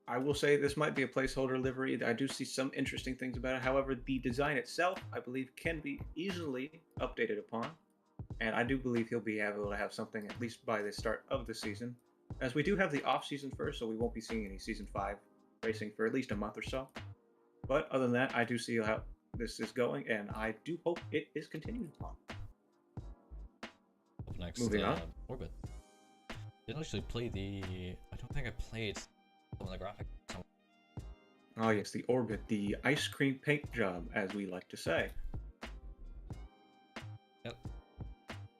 I will say this might be a placeholder livery. I do see some interesting things about it. However, the design itself, I believe, can be easily updated upon. And I do believe he'll be able to have something at least by the start of the season. As we do have the off-season first, so we won't be seeing any Season 5 racing for at least a month or so. But other than that, I do see how this is going, and I do hope it is continued upon. Up next, moving on. Orbit. Didn't actually play the... I don't think I played some of the graphics. Oh yes, the Orbit, the ice cream paint job, as we like to say. Yep.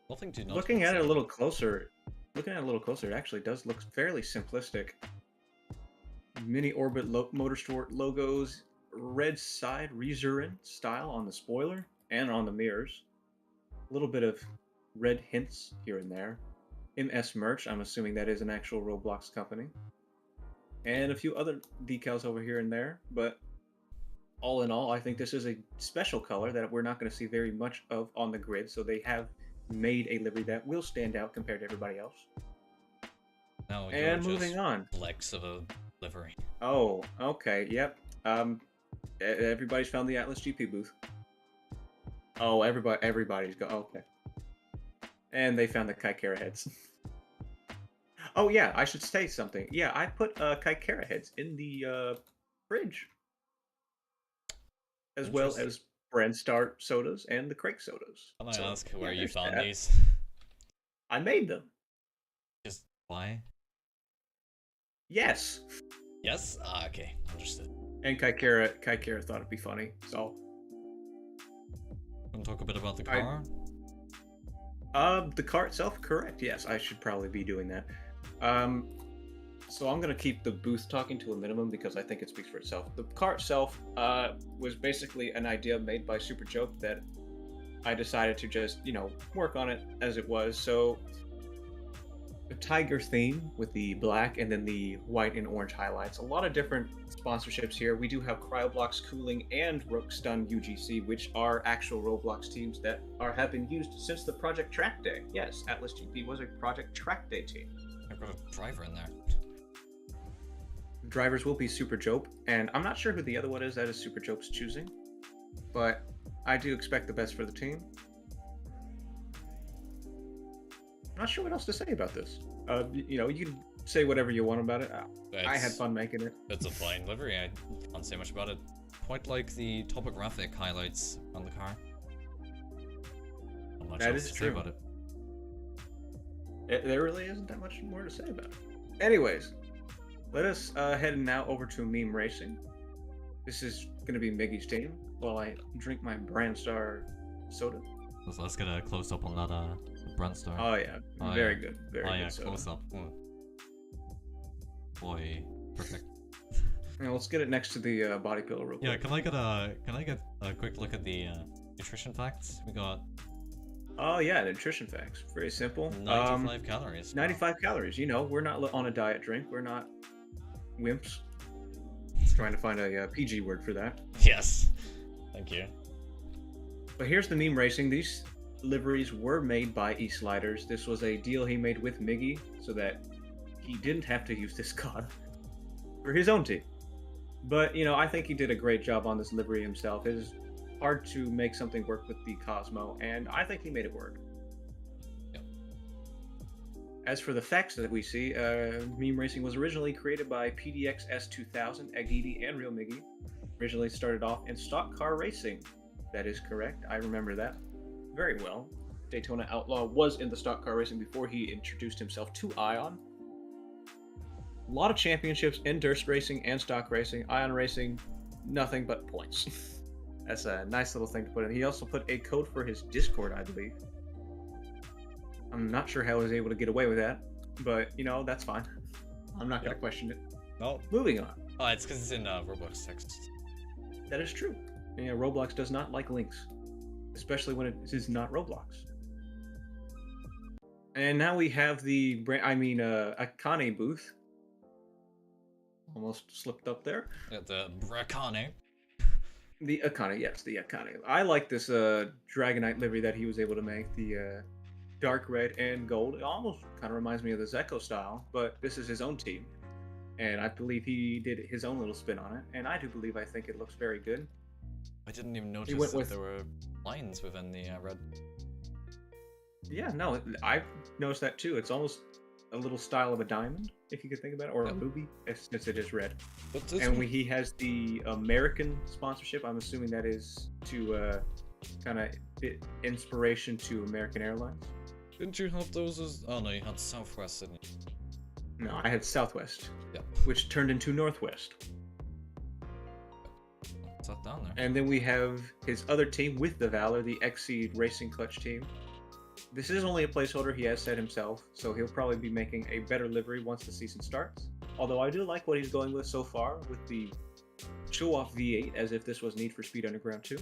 Nothing too... Looking at it a little closer, it actually does look fairly simplistic. Mini Orbit Motorsport logos, red side Rezurin style on the spoiler and on the mirrors. A little bit of red hints here and there. MS merch, I'm assuming that is an actual Roblox company. And a few other decals over here and there, but all in all, I think this is a special color that we're not going to see very much of on the grid, so they have made a livery that will stand out compared to everybody else. No, and moving on. Flex of a livery. Oh, okay, yep. Everybody's found the Atlas GP booth. Oh, everybody's got, okay. And they found the Kaikara heads. Oh yeah, I should say something. Yeah, I put Kaikara heads in the fridge. As well as Brand Star sodas and the Crake sodas. Can I ask where you found these? I made them. Just why? Yes. Yes? Ah, okay. Understood. And Kaikara thought it'd be funny, so... Want to talk a bit about the car? The car itself, correct. Yes, I should probably be doing that. So I'm going to keep the booth talking to a minimum because I think it speaks for itself. The car itself was basically an idea made by Super Joke that I decided to just, work on it as it was. So the tiger theme with the black and then the white and orange highlights. A lot of different sponsorships here. We do have Cryoblox Cooling and Rookstun UGC, which are actual Roblox teams that have been used since the Project Track Day. Yes, Atlas GP was a Project Track Day team. I put a driver in there. Drivers will be Super Jope, and I'm not sure who the other one is that is Super Jope's choosing, but I do expect the best for the team. Not sure what else to say about this. You can say whatever you want about it. I had fun making it. It's a fine livery. I can't say much about it. Quite like the topographic highlights on the car. Not much else to say about it. There really isn't that much more to say about it. Anyways, let us head now over to Meme Racing. This is going to be Miggy's team while I drink my Brand Star soda. So let's get a close up on that Brand Star. Oh yeah, very good, very good soda. Close up. Oh. Boy, perfect. Yeah, let's get it next to the body pillow real quick. Yeah, can I get a quick look at the nutrition facts? We got. Oh yeah, nutrition facts. Very simple. 95 calories. 95 calories. We're not on a diet drink. We're not wimps. Trying to find a PG word for that. Yes. Thank you. But here's the Meme Racing. These liveries were made by EastSliderz. This was a deal he made with Miggy so that he didn't have to use this car for his own team. But, I think he did a great job on this livery himself. His hard to make something work with the Cosmo, and I think he made it work. Yep. As for the facts that we see, meme racing was originally created by PDX S2000, Agidi, and Real Miggy. Originally started off in stock car racing. That is correct. I remember that very well. DaytonaOutlaw was in the stock car racing before he introduced himself to Ion. A lot of championships in dirt racing and stock racing. Ion racing, nothing but points. That's a nice little thing to put in. He also put a code for his Discord, I believe. I'm not sure how he was able to get away with that, but you know, that's fine. I'm not going to question it. No. Moving on. Oh, it's because it's in Roblox text. That is true. And, yeah, Roblox does not like links, especially when it is not Roblox. And now we have the Akane booth. Almost slipped up there. Yeah, the Akane. The Akane, yes, the Akane. I like this Dragonite livery that he was able to make. The dark red and gold. It almost kind of reminds me of the Zekko style, but this is his own team. And I believe he did his own little spin on it. And I think it looks very good. I didn't even notice that there were lines within the red. Yeah, no, I've noticed that too. It's almost a little style of a diamond, if you could think about it, or a ruby, since it is red. And he has the American sponsorship. I'm assuming that is to kind of inspiration to American Airlines. Didn't you have those as... Oh no, you had Southwest, didn't you? No, I had Southwest, yep. Which turned into Northwest. What's that down there? And then we have his other team with the Valor, the Exceed Racing Clutch team. This is only a placeholder, he has said himself, so he'll probably be making a better livery once the season starts. Although I do like what he's going with so far, with the show-off V8, as if this was Need for Speed Underground 2.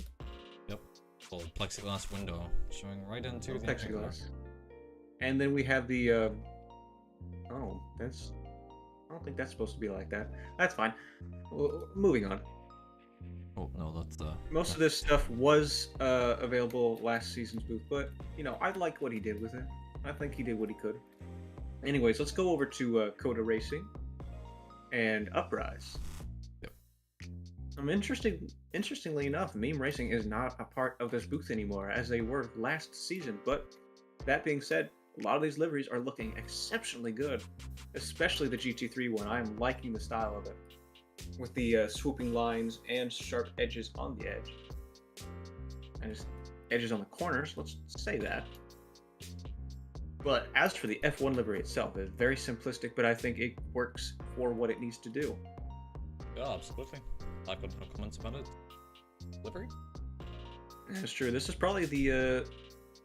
Yep, full plexiglass window, showing right into the plexiglass. And then we have the, oh, that's... I don't think that's supposed to be like that. That's fine. Well, moving on. Oh, no, that's the... Most of this stuff was available last season's booth, but, you know, I like what he did with it. I think he did what he could. Anyways, let's go over to Kota Racing and Uprise. Yep. Interestingly enough, meme racing is not a part of this booth anymore, as they were last season, but that being said, a lot of these liveries are looking exceptionally good, especially the GT3 one. I am liking the style of it, with the swooping lines and sharp edges on the edge. And just edges on the corners, let's say that. But as for the F1 livery itself, it's very simplistic, but I think it works for what it needs to do. Yeah, absolutely. I got no comments about it. Livery? That's true. This is probably the...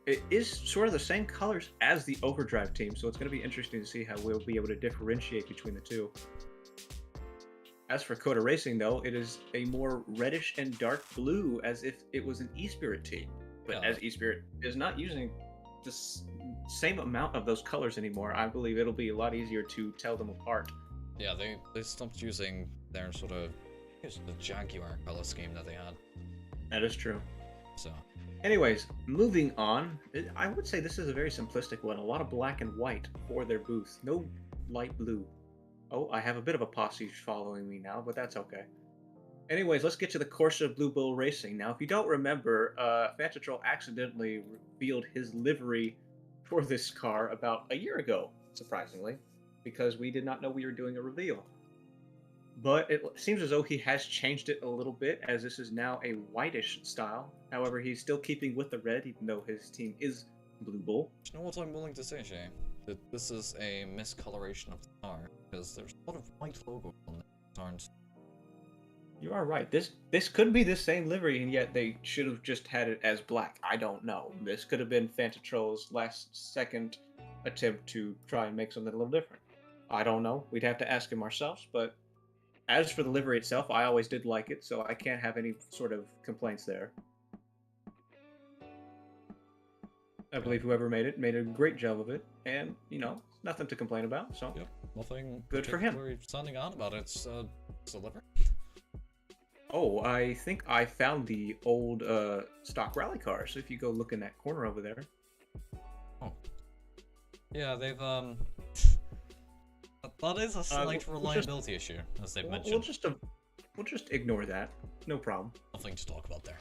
it is sort of the same colors as the Overdrive team, so it's going to be interesting to see how we'll be able to differentiate between the two. As for Kota Racing, though, it is a more reddish and dark blue, as if it was an Espirit team. But as Espirit is not using the same amount of those colors anymore, I believe it'll be a lot easier to tell them apart. Yeah, they stopped using their sort of the Jaguar color scheme that they had. That is true. So. Anyways, moving on, I would say this is a very simplistic one. A lot of black and white for their booth. No light blue. Oh, I have a bit of a posse following me now, but that's okay. Anyways, let's get to the KORSCHE Blue Bull Racing. Now, if you don't remember, FANTATROLL accidentally revealed his livery for this car about a year ago, surprisingly, because we did not know we were doing a reveal. But it seems as though he has changed it a little bit, as this is now a whitish style. However, he's still keeping with the red, even though his team is Blue Bull. You know what I'm willing to say, Shaea? That this is a miscoloration of the car, because there's a lot of white logos on the aren't. You are right. This could be the same livery, and yet they should have just had it as black. I don't know. This could have been FANTATROLL's second attempt to try and make something a little different. I don't know. We'd have to ask him ourselves, but as for the livery itself, I always did like it, so I can't have any sort of complaints there. I believe whoever made a great job of it, and, you know, nothing to complain about, so yep, nothing good for him. Standing out about it. It's a livery. Oh, I think I found the old stock rally car, so if you go look in that corner over there. Oh. Yeah, they've, that is a slight reliability issue, as they've mentioned. We'll just ignore that. No problem. Nothing to talk about there.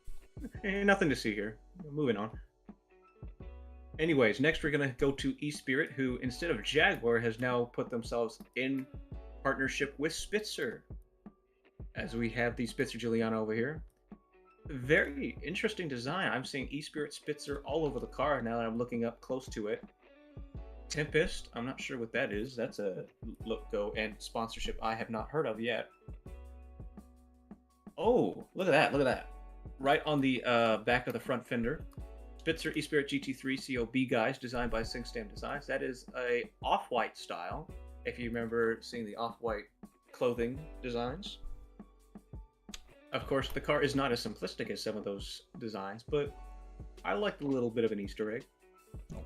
Nothing to see here. Moving on. Anyways, next we're going to go to Espirit, who instead of Jaguar has now put themselves in partnership with Spitzer. As we have the Spitzer Juliana over here. Very interesting design. I'm seeing Espirit Spitzer all over the car now that I'm looking up close to it. Tempest, I'm not sure what that is. That's a logo and sponsorship I have not heard of yet. Oh, look at that, look at that. Right on the back of the front fender. Spitzer Espirit GT3 CO bguyss, designed by SingStam Designs. That is a off-white style, if you remember seeing the off-white clothing designs. Of course, the car is not as simplistic as some of those designs, but I like a little bit of an Easter egg.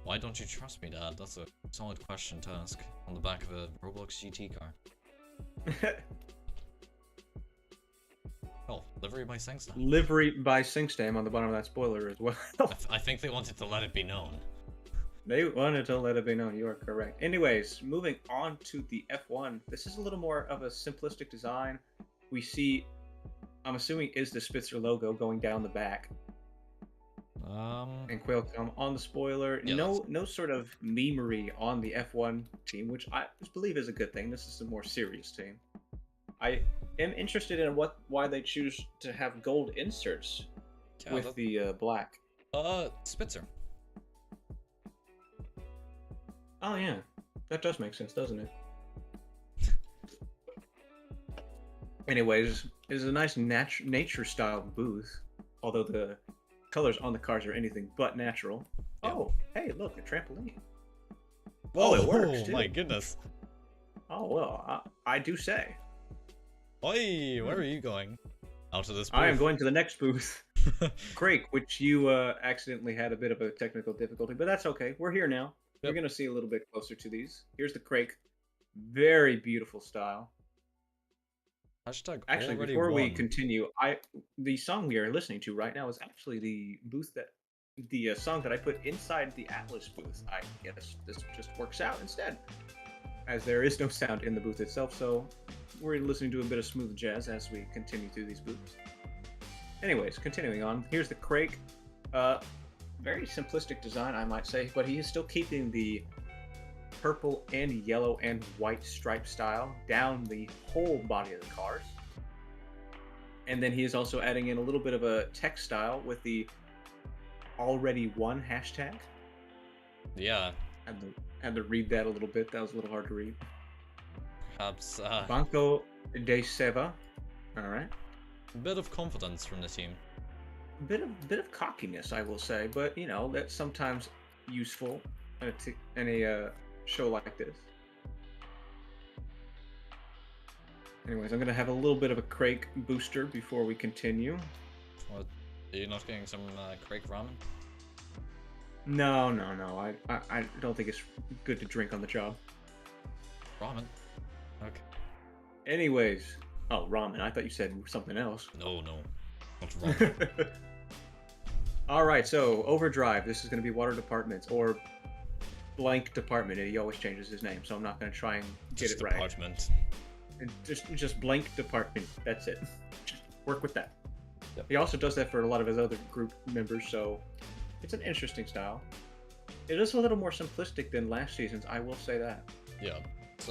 Why don't you trust me, Dad? That's a solid question to ask on the back of a Roblox GT car. Oh, livery by SingStam. Livery by SingStam on the bottom of that spoiler as well. I think they wanted to let it be known. They wanted to let it be known, you are correct. Anyways, moving on to the F1. This is a little more of a simplistic design. We see, I'm assuming, is the Spitzer logo going down the back. And Qualcomm on the spoiler. Yeah, no sort of memery on the F1 team, which I believe is a good thing. This is a more serious team. I am interested in why they choose to have gold inserts with the black. Spitzer. Oh yeah, that does make sense, doesn't it? Anyways, it's a nice nature style booth, although the colors on the cars are anything but natural. Yep. Oh, hey, look, a trampoline. Whoa, it works too. My goodness. Oh well, I do say. Oi, where are you going? Out of this booth? I am going to the next booth. Crake, which you accidentally had a bit of a technical difficulty, but that's okay. We're here now. Yep. We're going to see a little bit closer to these. Here's the Crake. Very beautiful style. Hashtag actually, before we continue, the song we are listening to right now is actually the song that I put inside the Atlas booth. I guess this just works out instead, as there is no sound in the booth itself, so we're listening to a bit of smooth jazz as we continue through these booths. Anyways, continuing on, here's the Crake. Very simplistic design, I might say, but he is still keeping the purple and yellow and white stripe style down the whole body of the cars. And then he is also adding in a little bit of a text style with the already won hashtag. Yeah. Had to read that a little bit. That was a little hard to read. Perhaps Banco de Seva. All right. A bit of confidence from the team. A bit of cockiness, I will say, but you know, that's sometimes useful in a show like this. Anyways, I'm gonna have a little bit of a Crake booster before we continue. What? Are you not getting some Crake ramen? No. I don't think it's good to drink on the job. Ramen? Okay. Anyways, oh, ramen. I thought you said something else. No. Not ramen. All right, so Overdrive. This is going to be WaterDepartment or blank department. He always changes his name, so I'm not going to try and get it right. Department. Just blank department. That's it. Just work with that. Yep. He also does that for a lot of his other group members, so it's an interesting style. It is a little more simplistic than last season's, I will say that. Yeah. It's,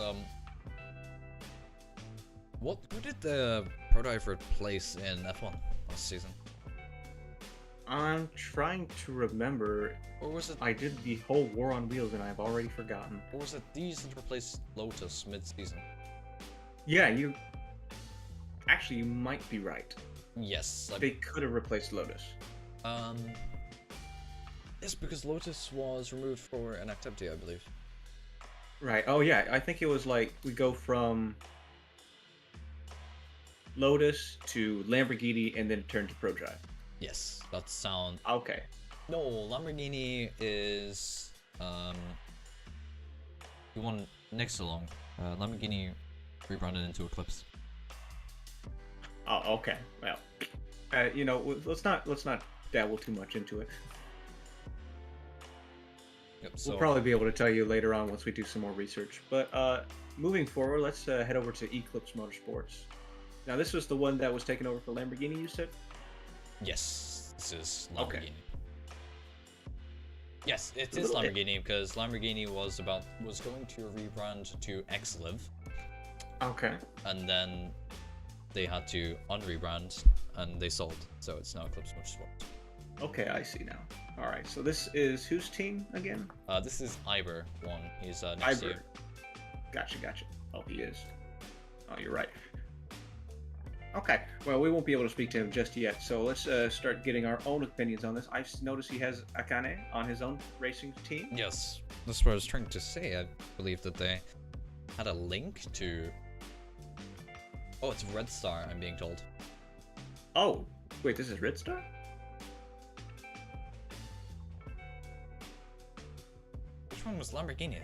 who did the Pro-Dive replace in F1 last season? I'm trying to remember. Or was it? I did the whole War on Wheels and I've already forgotten. Or was it these that replaced Lotus mid-season? Yeah, you might be right. Yes. They could have replaced Lotus. Yes, because Lotus was removed for an activity, I believe. Right. Oh yeah, I think it was like we go from Lotus to Lamborghini and then turn to Pro-Drive. Yes, that sound. Okay. No, Lamborghini is the one next along. Lamborghini rebranded into Eclipse. Oh, okay. Well, you know, let's not dabble too much into it. Yep, so we'll probably be able to tell you later on once we do some more research. But moving forward, let's head over to Eclipse Motorsports. Now, this was the one that was taken over for Lamborghini, you said? Yes. This is Lamborghini. Okay. Yes, it is Lamborghini because Lamborghini was going to rebrand to Xliv. Okay. And then they had to unrebrand and they sold, so it's now Eclipse Motorsport. Okay, I see now. All right, so this is whose team again? This is Iber one. He's next to you. Gotcha. Oh, he is. Oh, you're right. Okay, well, we won't be able to speak to him just yet, so let's start getting our own opinions on this. I noticed he has Akane on his own racing team. Yes, that's what I was trying to say. I believe that they had a link to... Oh, it's Red Star, I'm being told. Oh, wait, this is Red Star? Which one was Lamborghini?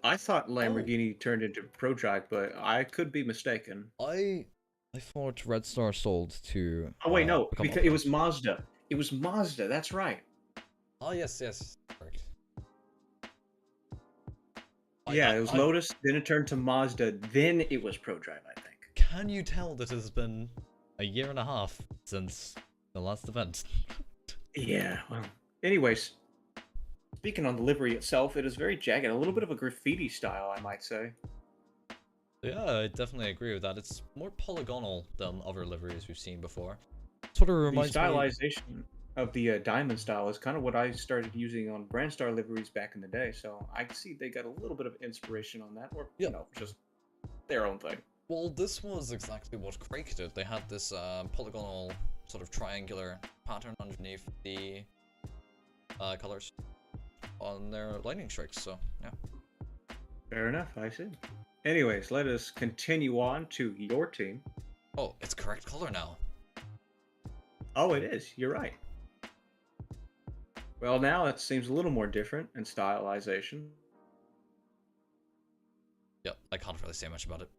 I thought Lamborghini turned into ProDrive, but I could be mistaken. I thought Red Star sold to... Oh wait, no, because it was Mazda. It was Mazda, that's right. Oh yes, correct. Yeah, it was Lotus, then it turned to Mazda, then it was ProDrive, I think. Can you tell that it has been a year and a half since the last event? Yeah, well, anyways, speaking on the livery itself, it is very jagged, a little bit of a graffiti style, I might say. Yeah, I definitely agree with that. It's more polygonal than other liveries we've seen before. Sort of reminds the stylization of the diamond style is kind of what I started using on Brandstar liveries back in the day, so I see they got a little bit of inspiration on that, or, you know, just their own thing. Well, this was exactly what Crake did. They had this polygonal, sort of triangular pattern underneath the colors on their lightning strikes, so, yeah. Fair enough, I see. Anyways, let us continue on to your team. Oh, it's correct color now. Oh, it is. You're right. Well, now it seems a little more different in stylization. Yep, I can't really say much about it.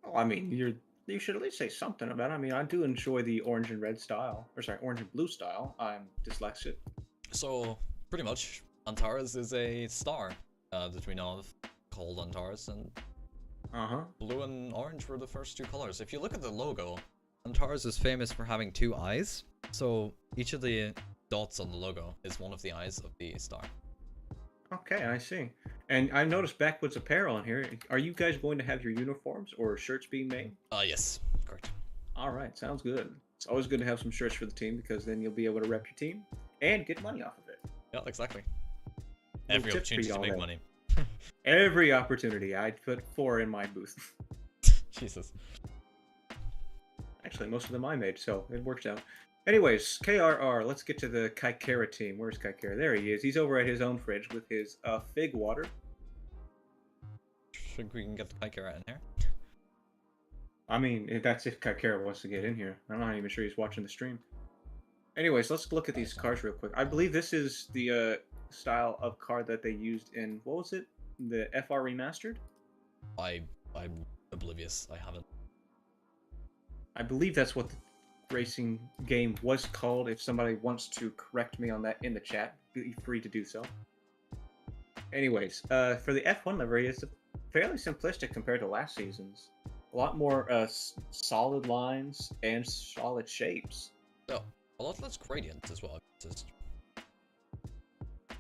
Well, I mean, you should at least say something about it. I mean, I do enjoy the orange and red style, or sorry, orange and blue style. I'm dyslexic. So, pretty much, Antares is a star that we know of, called Antares, and blue and orange were the first two colors. If you look at the logo, Antares is famous for having two eyes, so each of the dots on the logo is one of the eyes of the star. Okay, I see. And I noticed Backwoods Apparel in here. Are you guys going to have your uniforms or shirts being made? Yes, correct. All right, sounds good. It's always good to have some shirts for the team because then you'll be able to rep your team and get money off of it. Yeah, exactly. Every opportunity to make money. Every opportunity. I'd put 4 in my booth. Jesus. Actually, most of them I made, so it works out. Anyways, KRR, let's get to the Kaikera team. Where's Kaikera? There he is. He's over at his own fridge with his fig water. Think we can get the Kaikera in here? I mean, that's if Kaikera wants to get in here. I'm not even sure he's watching the stream. Anyways, let's look at these cars real quick. I believe this is the style of car that they used in, what was it? The FR Remastered? I'm oblivious. I haven't. I believe that's what the racing game was called. If somebody wants to correct me on that in the chat, be free to do so. Anyways, for the F1 livery, it's fairly simplistic compared to last season's. A lot more solid lines and solid shapes. Oh, a lot less gradient as well.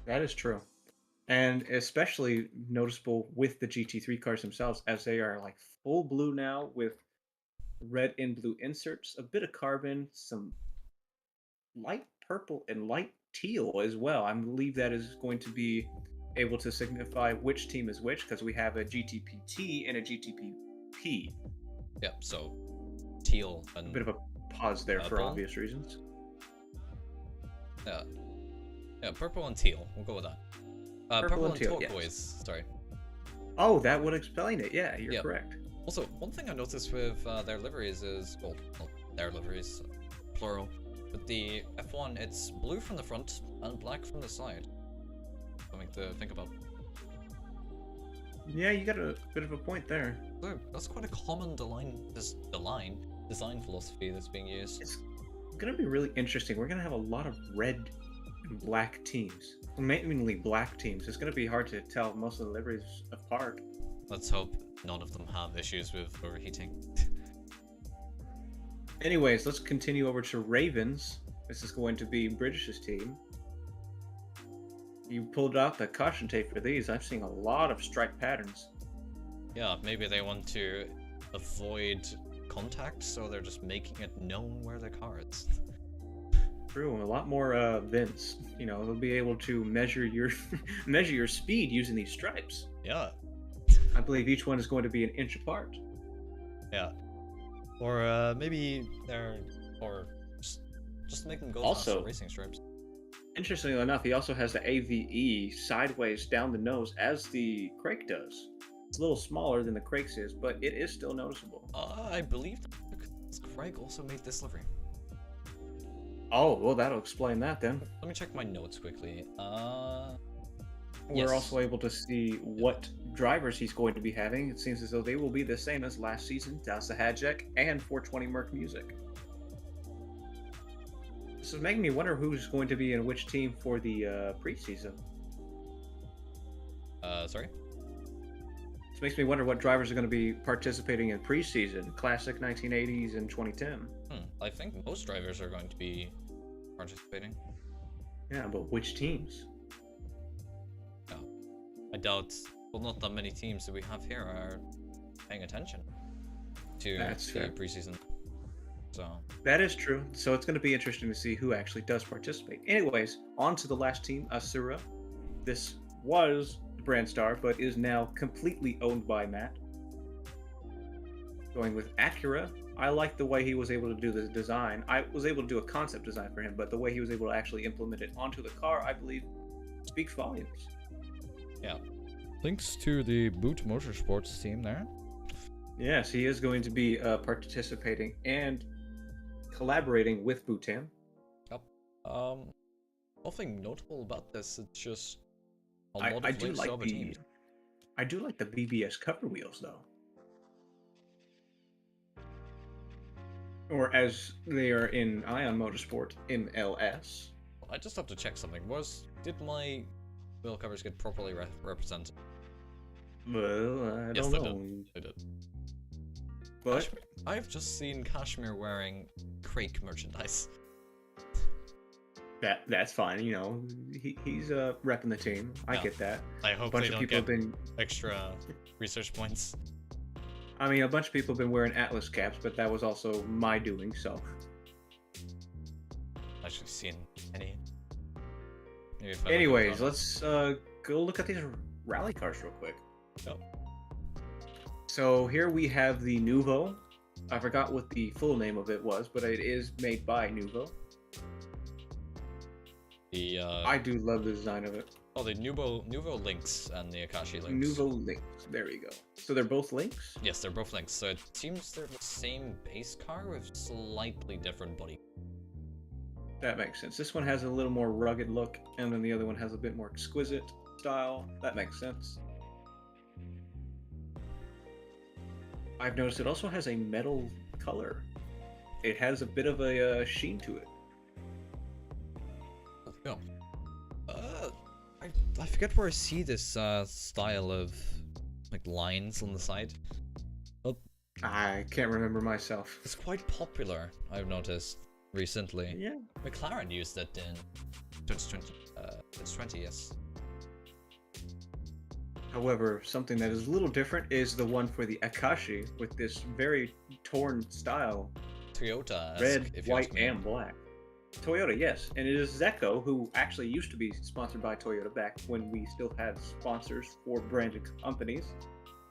That is true. And especially noticeable with the GT3 cars themselves, as they are like full blue now with red and blue inserts, a bit of carbon, some light purple and light teal as well. I believe that is going to be able to signify which team is which, because we have a GTPT and a GTPP. Yep, so teal and... A bit of a pause there for obvious reasons. Yeah, purple and teal. We'll go with that. Purple and teal, turquoise, yes. Sorry. Oh, that would explain it. Yeah, you're correct. Also, one thing I noticed with their liveries is, well, not their liveries, plural, but the F1, it's blue from the front and black from the side. Something to think about. Yeah, you got a bit of a point there. So, that's quite a common design philosophy that's being used. It's going to be really interesting. We're going to have a lot of red and black teams. Mainly black teams. It's going to be hard to tell most of the liveries apart. Let's hope none of them have issues with overheating. Anyways, let's continue over to Ravens. This is going to be British's team. You pulled out the caution tape for these. I'm seeing a lot of stripe patterns. Yeah, maybe they want to avoid contact, so they're just making it known where the car is. True, a lot more vents. You know, they'll be able to measure your measure your speed using these stripes. Yeah. I believe each one is going to be an inch apart. Yeah. Or maybe they're just make them go Also, faster racing stripes. Interestingly enough, he also has the AVE sideways down the nose as the Crake does. It's a little smaller than the Crake's is, but it is still noticeable. I believe Crake also made this livery. Oh, well, that'll explain that then. Let me check my notes quickly. We're also able to see what drivers he's going to be having. It seems as though they will be the same as last season, Dasa Hadjek and 420 Merc Music. This is making me wonder who's going to be in which team for the preseason. Sorry? This makes me wonder what drivers are going to be participating in preseason, Classic 1980s and 2010. I think most drivers are going to be participating. Yeah, but which teams? Yeah. I doubt, well, not that many teams that we have here are paying attention to the preseason. So that is true. So it's going to be interesting to see who actually does participate. Anyways, on to the last team, Asura. This was Brandstar, but is now completely owned by Matt. Going with Acura. I like the way he was able to do the design. I was able to do a concept design for him, but the way he was able to actually implement it onto the car, I believe, speaks volumes. Yeah. Links to the Boot Motorsports team there. Yes, he is going to be participating and collaborating with Bhutan. Yep. Nothing notable about this. It's just a lot of do links like to other teams. I do like the BBS cover wheels though. Or as they are in Ion Motorsport, MLS. I just have to check something. Did my wheel covers get properly represented? Well, I don't know. They did. But I've just seen Kashmir wearing Crake merchandise. That's fine. You know, he's repping the team. I get that. I hope they don't get extra research points. I mean, a bunch of people have been wearing Atlas caps, but that was also my doing, so. I've actually seen any. Anyways, let's go look at these rally cars real quick. Yep. So here we have the NUVO. I forgot what the full name of it was, but it is made by NUVO. I do love the design of it. Oh, the NUVO LYNX and the AKASHI LYNX. NUVO LYNX. There we go. So they're both LYNX? Yes, they're both LYNX. So it seems they're the same base car with slightly different body. That makes sense. This one has a little more rugged look, and then the other one has a bit more exquisite style. That makes sense. I've noticed it also has a metal color. It has a bit of a sheen to it. Yeah. I forget where I see this style of like lines on the side. Oh, I can't remember myself. It's quite popular, I've noticed recently. Yeah. McLaren used it in 2020, yes. However, something that is a little different is the one for the AKASHI with this very torn style. Toyota. Red, white, and black. Toyota, yes. And it is Zekko, who actually used to be sponsored by Toyota back when we still had sponsors for branded companies.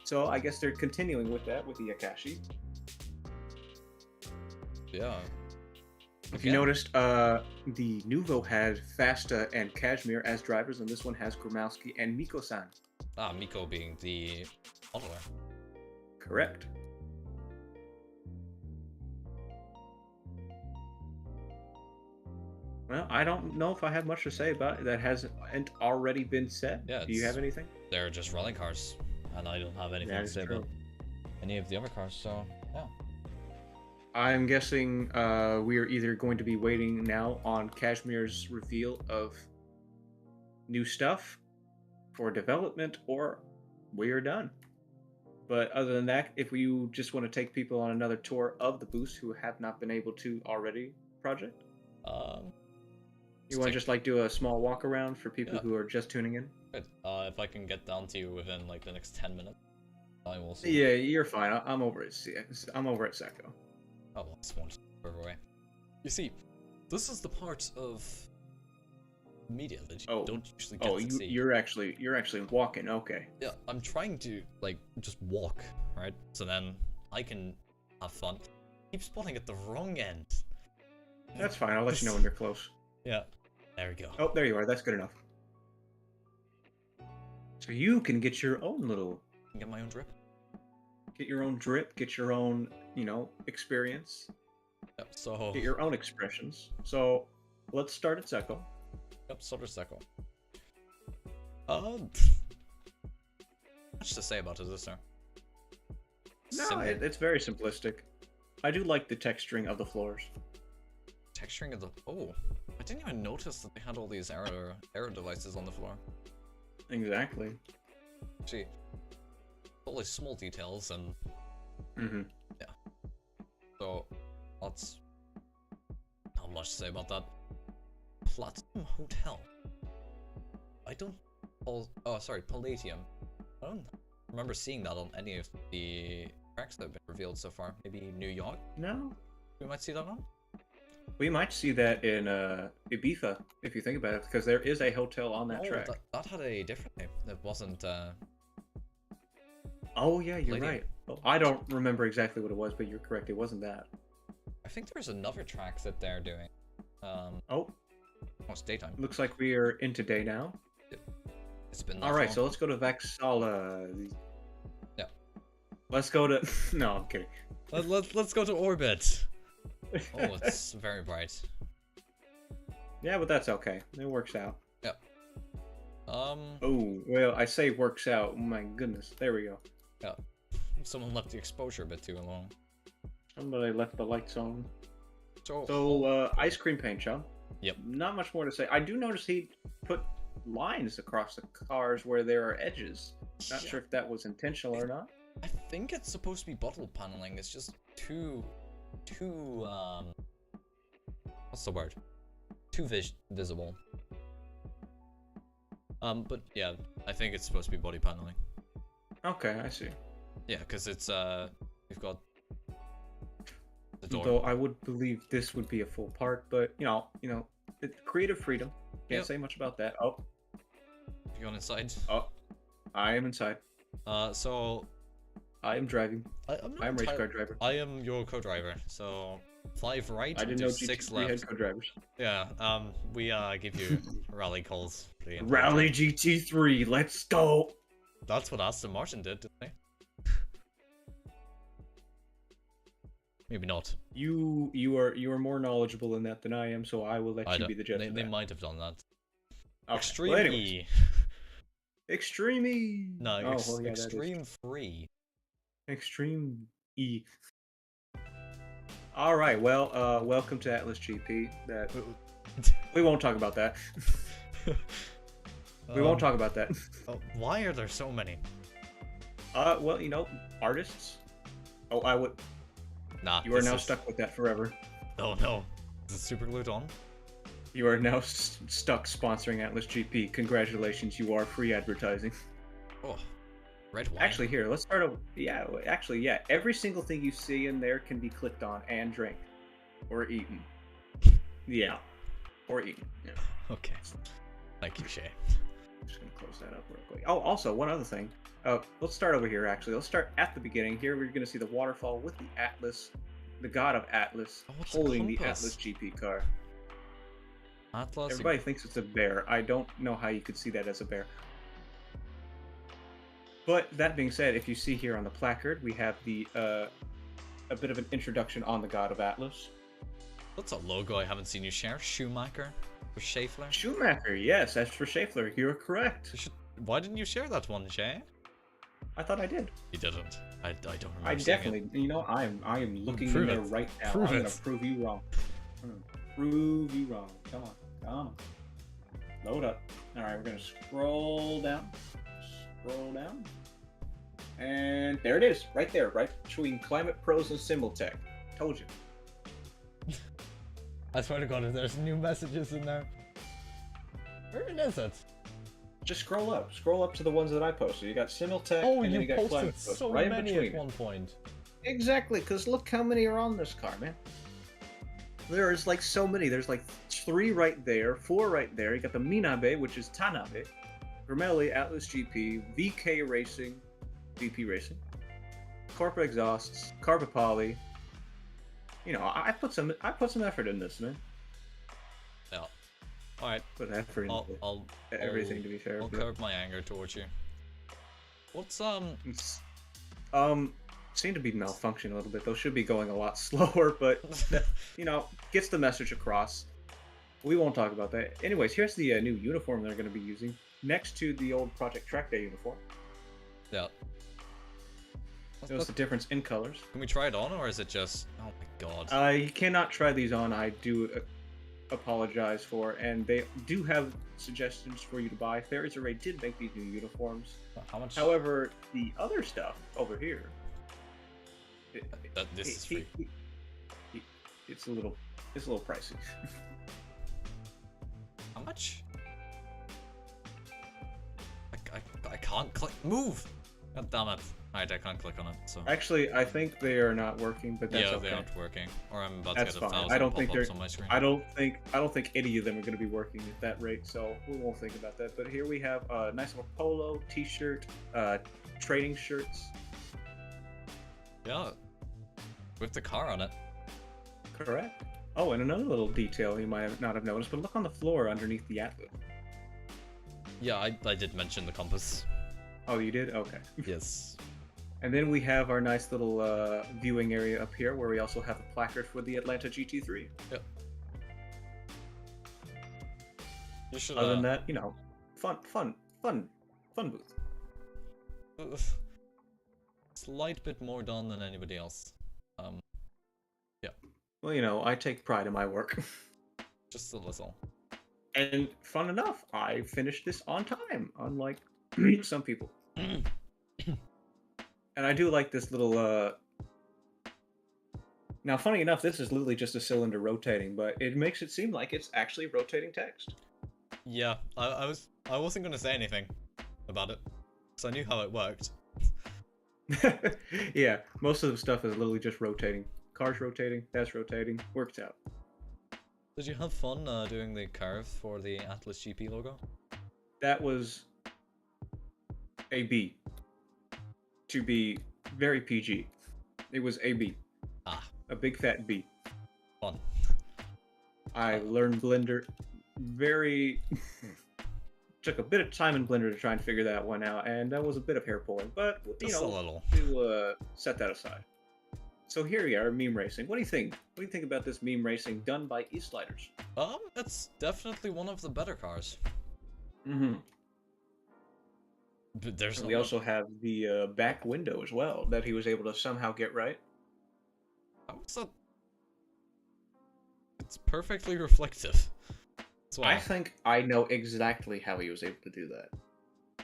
So I guess they're continuing with that with the AKASHI. Yeah. If you noticed, the NUVO had Faasta and Kashmir as drivers, and this one has Grmowsky and Miko-san. Ah, Miko being the modeler. Correct. Well, I don't know if I have much to say about it that hasn't already been said. Yeah, do you have anything? They're just rally cars, and I don't have anything to say about any of the other cars, so yeah. I'm guessing we are either going to be waiting now on Kashmir's reveal of new stuff for development, or we are done. But other than that, if you just want to take people on another tour of the boost who have not been able to already, project, you want to just like do a small walk around for people who are just tuning in? Good. If I can get down to you within like the next 10 minutes, I will see. Yeah, you're fine. I'm over at Zekko. Oh, well, it's one further away. You see, this is the part of media that you don't usually get to see. You're actually walking. Okay. Yeah, I'm trying to like just walk, right? So then I can have fun. Keep spotting at the wrong end. That's fine. I'll let you know when you're close. Yeah. There we go. Oh, there you are. That's good enough. So you can get your own little... Get my own drip. Get your own drip. Get your own, experience. Yep, so... Get your own expressions. So, let's start at Zekko. Yep, start at Zekko. Much to say about it, is there? No, it's very simplistic. I do like the texturing of the floors. Texturing of the... Oh, I didn't even notice that they had all these aero devices on the floor. Exactly. Gee. All these small details and... Yeah. So, that's... Not much to say about that. Platinum Hotel. I don't... Oh, sorry, Palladium. I don't remember seeing that on any of the tracks that have been revealed so far. Maybe New York? No. We might see that on? We might see that in Ibiza, if you think about it, because there is a hotel on that track. That had a different name. It wasn't, Oh, yeah, you're Palladium. right. Oh, I don't remember exactly what it was, but you're correct. It wasn't that. I think there's another track that they're doing. Oh, it's daytime. looks like we are in today now. It's been that All right, long. so let's go to Vexala. Yeah. Let's go to... No, I'm kidding. Let's go to orbit. Oh, it's very bright. Yeah, but that's okay. It works out. Yep. Oh, well, I say works out. Oh my goodness. There we go. Yeah. Someone left the exposure a bit too long. Somebody left the lights on. So, ice cream paint, John. Yep. Not much more to say. I do notice he put lines across the cars where there are edges. Not sure if that was intentional or not. I think it's supposed to be bottle paneling. It's just too what's the word? Too visible. But yeah, I think it's supposed to be body paneling. Okay, I see. Yeah, because it's we've got the door. Though I would believe this would be a full part, but it's creative freedom. Can't say much about that. Oh, You going inside? Oh, I am inside. So I am driving. I'm race car driver. I am your co-driver. So 5 right. I didn't do know 6 GT3 left. had co-drivers. Yeah. We give you rally calls. For the Rally GT3, let's go. That's what Aston Martin did, didn't they? Maybe not. You are more knowledgeable in that than I am, so I will let you be the judge. They might have done that. Okay. Extreme Well, E. Extreme E. No, yeah, Extreme 3. Extreme E. All right. Well, welcome to Atlas GP. We won't talk about that. We won't talk about that. Why are there so many? Well, artists. Oh, I would. Nah. You are now stuck with that forever. Oh no. Is it super glued on? You are now stuck sponsoring Atlas GP. Congratulations, you are free advertising. Oh, red wine. Actually, here, let's start over. Yeah, every single thing you see in there can be clicked on and drank. Or eaten. Yeah. Or eaten. Yeah. Okay. Thank you, Shaea. I'm just going to close that up real quick. Oh, also, one other thing. Let's start over here, actually. Let's start at the beginning. Here, we're going to see the waterfall with the Atlas, the god of Atlas, holding the Atlas GP car. Atlas. Everybody thinks it's a bear. I don't know how you could see that as a bear. But that being said, if you see here on the placard, we have the a bit of an introduction on the god of Atlas. That's a logo I haven't seen you share. Schumacher for Schaeffler. Schumacher, yes, that's for Schaeffler. You're correct. Why didn't you share that one, Shaea? I thought I did. You didn't. I don't remember. I definitely. I am looking in there right now. I'm gonna prove you wrong. Prove you wrong. Come on. Load up. All right, we're gonna scroll down. And there it is, right there, right between Climate Pros and Simultech. Told you. I swear to God, if there's new messages in there. Where is it? Just scroll up. Scroll up to the ones that I posted. You got Simultech, Oh, and then you you got Climate posted Pros. so Right in many between at one point. Exactly, because look how many are on this car, man. There is like so many. There's like 3 right there, 4 right there. You got the Minabe, which is Tanabe, Grmowsky, Atlas GP, VK Racing, VP Racing, Corp Exhausts, Carpa Poly. You know, I put some effort in this, man. Yeah. All right. Put effort into everything, to be fair. I'll curb my anger towards you. What's seem to be malfunctioning a little bit. Those should be going a lot slower, but that, you know, gets the message across. We won't talk about that. Anyways, here's the new uniform they're going to be using next to the old Project Track Day uniform. Yeah. Notice the difference in colors. Can we try it on, or is it just? Oh my God. You cannot try these on. I do apologize for, and they do have suggestions for you to buy. Fairies Array did make these new uniforms. How much? However, the other stuff over here. This is free. It's a little pricey. How much? I can't click. Move! God damn it. Alright, I can't click on it, so. Actually, I think they are not working, but that's okay. They aren't working. Or I'm about That's to get fine. 1,000 pop-ups on my screen. I don't think any of them are going to be working at that rate, so we won't think about that. But here we have a nice little polo, t-shirt, trading shirts. Yeah. With the car on it. Correct. Oh, and another little detail you might not have noticed, but look on the floor underneath the Atlas. Yeah, I did mention the compass. Oh, you did? Okay. Yes. And then we have our nice little viewing area up here, where we also have a placard for the Atlanta GT3. Yep. You should, Other than that, you know, fun booth. Slight bit more done than anybody else. Yeah. Well, you know, I take pride in my work. Just a little. And fun enough, I finished this on time, unlike some people. And I do like this little, Now, funny enough, this is literally just a cylinder rotating, but it makes it seem like it's actually rotating text. Yeah, I wasn't gonna say anything about it, because I knew how it worked. Yeah, most of the stuff is literally just rotating. Cars rotating, that's rotating, works out. Did you have fun doing the curve for the Atlas GP logo? That was a B. To be very PG. It was a B. Ah. A big fat B. Fun. I learned Blender took a bit of time in Blender to try and figure that one out, and that was a bit of hair pulling, but, you Just know, a little. we'll set that aside. So here we are, meme racing. What do you think? What do you think about this meme racing done by EastSliderz? It's definitely one of the better cars. Mm-hmm. But there's We also have the back window as well, that he was able to somehow get right. How is that? It's perfectly reflective. Well. I think I know exactly how he was able to do that.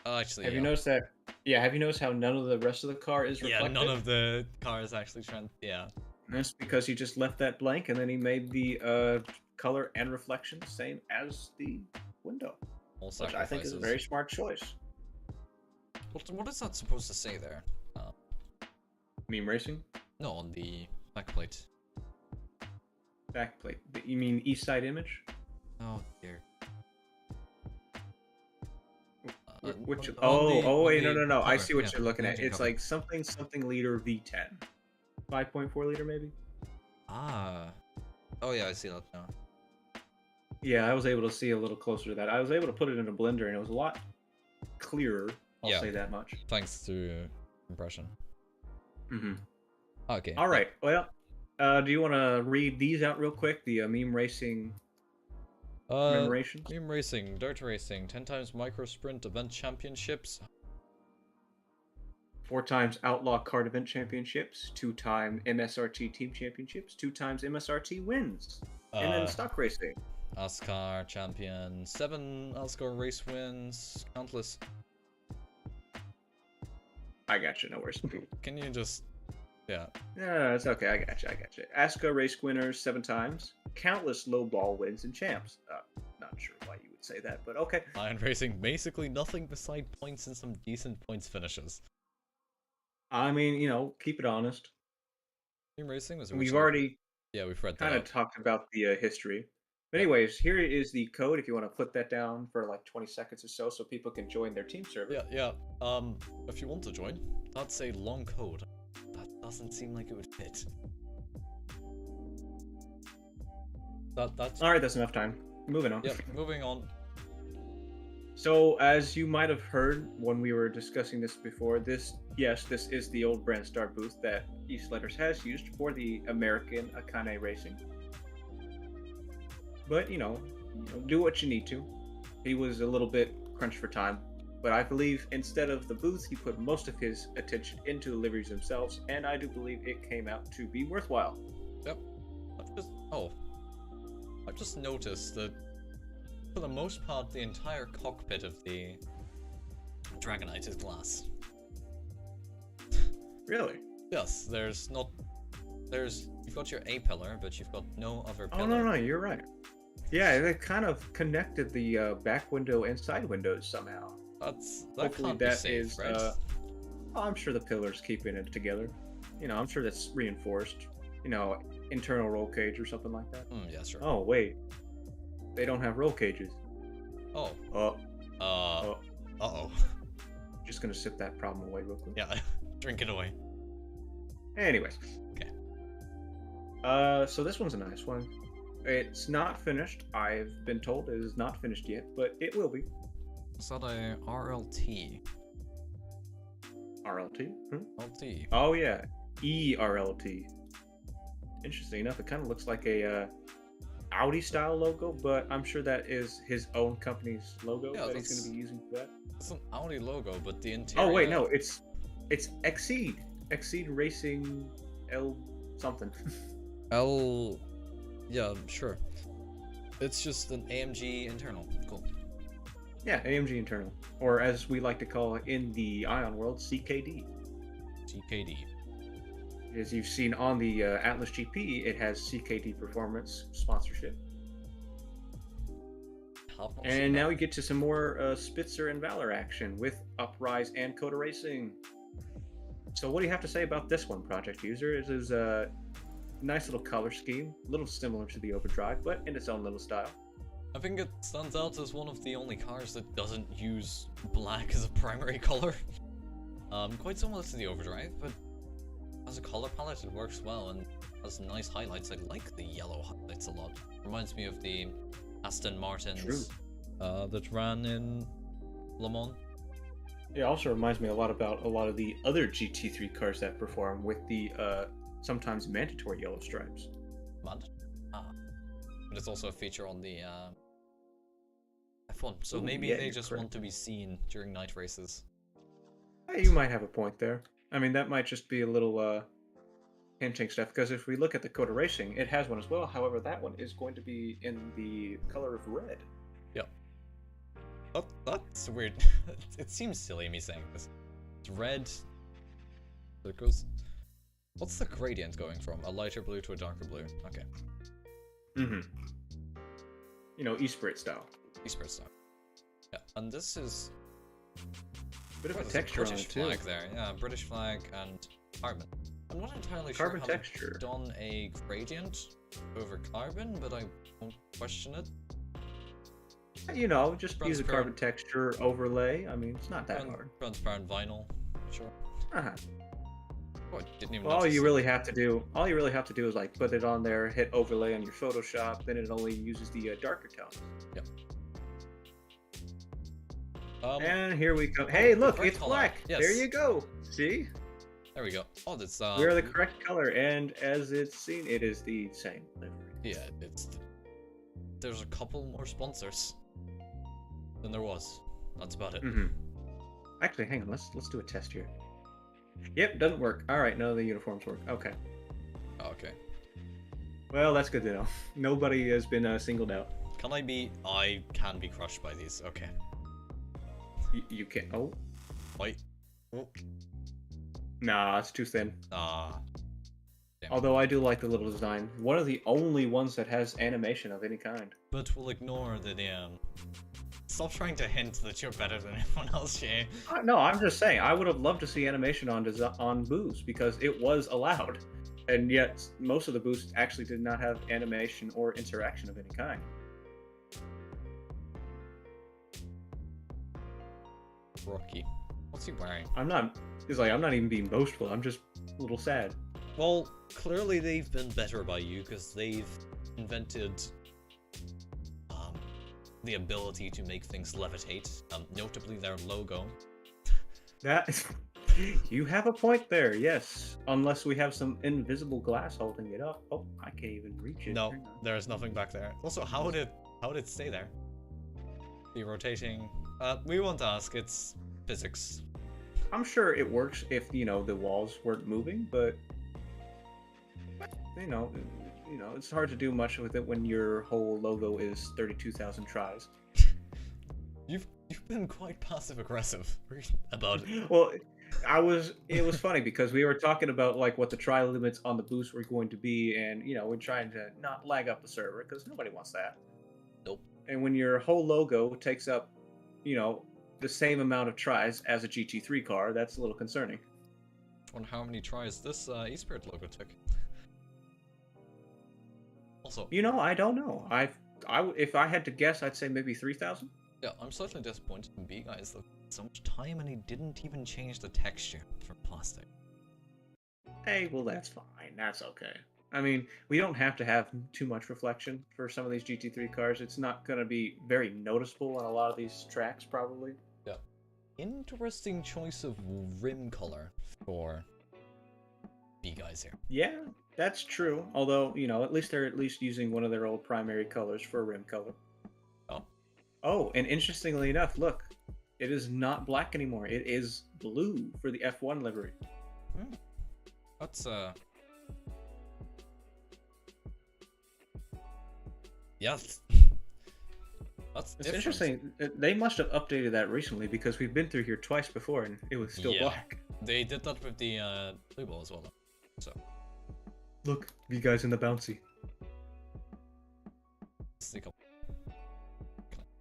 Actually, have you noticed that? Yeah, have you noticed how none of the rest of the car is reflective? Yeah, none of the cars actually yeah. That's because he just left that blank, and then he made the color and reflection the same as the window. Which I think is a very smart choice. What is that supposed to say there? Meme racing? No, on the backplate. Backplate. You mean east side image? Oh dear. Which? Oh wait, no. I see what you're looking at. It's like something liter V10, 5.4 liter maybe. Ah. Oh yeah, I see that now. Yeah, I was able to see a little closer to that. I was able to put it in a blender, and it was a lot clearer. I'll say that much. Thanks to compression. Mm-hmm. Okay. All right. Well, do you want to read these out real quick? The meme racing. Commemorations? Meme racing, dirt racing, 10 times micro sprint event championships. 4 times outlaw card event championships. 2-time MSRT team championships. 2 times MSRT wins. And then stock racing. ASCAR champion, 7 ASCAR race wins, countless. I got you. No worries. Can you just... Yeah. No, it's okay. I got you. Asuka race winners 7 times. Countless low ball wins and champs. Not sure why you would say that, but okay. Iron Racing, basically nothing beside points and some decent points finishes. I mean, you know, keep it honest. Team Racing was... We've already... Yeah, we've read that kind of talked about the history. But anyways, here is the code if you want to put that down for like 20 seconds or so people can join their team server. Yeah. If you want to join, that's a long code. That doesn't seem like it would fit. That's... Alright, that's enough time. Moving on. Yep, moving on. So, as you might have heard when we were discussing this before, this is the old Brand Star booth that EastSliderz has used for the American Akane racing. But, you know, do what you need to. He was a little bit crunched for time, but I believe instead of the booth, he put most of his attention into the liveries themselves, and I do believe it came out to be worthwhile. Yep. I've just noticed that for the most part, the entire cockpit of the Dragonite is glass. Really? Yes, you've got your A pillar, but you've got no other pillar. Oh, no, you're right. Yeah, they kind of connected the back window and side windows somehow. Hopefully can't be safe, right? I'm sure the pillars keeping it together. You know, I'm sure that's reinforced. You know, internal roll cage or something like that. Yeah, sure. Oh, wait. They don't have roll cages. Oh. Uh-oh. Just gonna sip that problem away real quick. Yeah, drink it away. Anyways. Okay. So this one's a nice one. It's not finished. I've been told it is not finished yet, but it will be. Is that a RLT? RLT? LT. Oh yeah, ERLT. Interesting enough, it kind of looks like a Audi style logo, but I'm sure that is his own company's logo that he's going to be using for that. It's an Audi logo, but the interior... Oh wait, no, it's Exceed Racing L something. L... Yeah, sure. It's just an AMG internal. Cool. Yeah, AMG internal. Or as we like to call it in the Ion world, CKD. CKD. As you've seen on the Atlas GP, it has CKD Performance sponsorship. And now we get to some more Spitzer and Valor action with Uprise and Kota Racing. So what do you have to say about this one, Project User? It is a nice little color scheme, a little similar to the Overdrive, but in its own little style. I think it stands out as one of the only cars that doesn't use black as a primary color. Quite similar to the Overdrive, but as a color palette it works well and has nice highlights. I like the yellow highlights a lot. Reminds me of the Aston Martins that ran in Le Mans. It also reminds me a lot about a lot of the other GT3 cars that perform with the sometimes mandatory yellow stripes. But it's also a feature on the F1, so maybe they just want to be seen during night races. You might have a point there. I mean, that might just be a little hinting stuff, because if we look at the Kota Racing, it has one as well. However, that one is going to be in the color of red. Yep. That's weird. It seems silly me saying this. It's red. There goes. What's the gradient going from? A lighter blue to a darker blue? Okay. Mm-hmm. You know, Espirit style. Espirit style. Yeah, and this is... Bit of a texture on it too. British flag there, yeah, British flag and carbon. I'm not entirely sure carbon how texture. they've done a gradient over carbon, but I won't question it. You know, just use a carbon texture overlay. I mean, it's not that hard. Transparent vinyl, sure. Uh-huh. Oh, didn't even all you really have to do is like put it on there, hit overlay on your Photoshop, then it only uses the darker tones. Yep. And here we go. Hey, look, it's color. black. Yes. There you go. See? There we go. Oh, that's we're the correct color, and as it's seen, it is the same livery. Yeah, there's a couple more sponsors than there was. That's about it. Mm-hmm. Actually, hang on. Let's do a test here. Yep, doesn't work. All right, none of the uniforms work. Okay. Okay. Well, that's good to know. Nobody has been singled out. I can be crushed by these. Okay. You can't. Oh. Wait. Oh. Nah, it's too thin. Ah. Damn. Although I do like the little design. One of the only ones that has animation of any kind. But we'll ignore the Stop trying to hint that you're better than everyone else, Shaea. No, I'm just saying, I would have loved to see animation on boosts because it was allowed. And yet, most of the boosts actually did not have animation or interaction of any kind. Rocky. What's he wearing? I'm not even being boastful, I'm just a little sad. Well, clearly they've been better by you because they've invented the ability to make things levitate, notably their logo. That you have a point there, yes. Unless we have some invisible glass holding it up. Oh, I can't even reach it. No, there's nothing back there. Also, how would it stay there? Be rotating. We won't ask. It's physics. I'm sure it works if the walls weren't moving, but it's hard to do much with it when your whole logo is 32,000 tries. You've been quite passive aggressive about it. Well, it was funny because we were talking about like what the try limits on the boost were going to be, and we're trying to not lag up the server because nobody wants that. Nope. And when your whole logo takes up, the same amount of tries as a GT3 car, that's a little concerning. I wonder how many tries this Espirit logo took. Also, I don't know. If I had to guess, I'd say maybe 3,000. Yeah, I'm slightly disappointed in bguyss that so much time and he didn't even change the texture for plastic. Hey, well that's fine. That's okay. I mean, we don't have to have too much reflection for some of these GT3 cars. It's not going to be very noticeable on a lot of these tracks, probably. Yeah. Interesting choice of rim color for bguyss here. Yeah, that's true. Although, at least they're using one of their old primary colors for a rim color. Oh. Oh, and interestingly enough, look. It is not black anymore. It is blue for the F1 livery. Hmm. That's, yeah. That's it's interesting. They must have updated that recently because we've been through here twice before and it was still black. They did that with the blue ball as well, though. So. Look, you guys in the bouncy.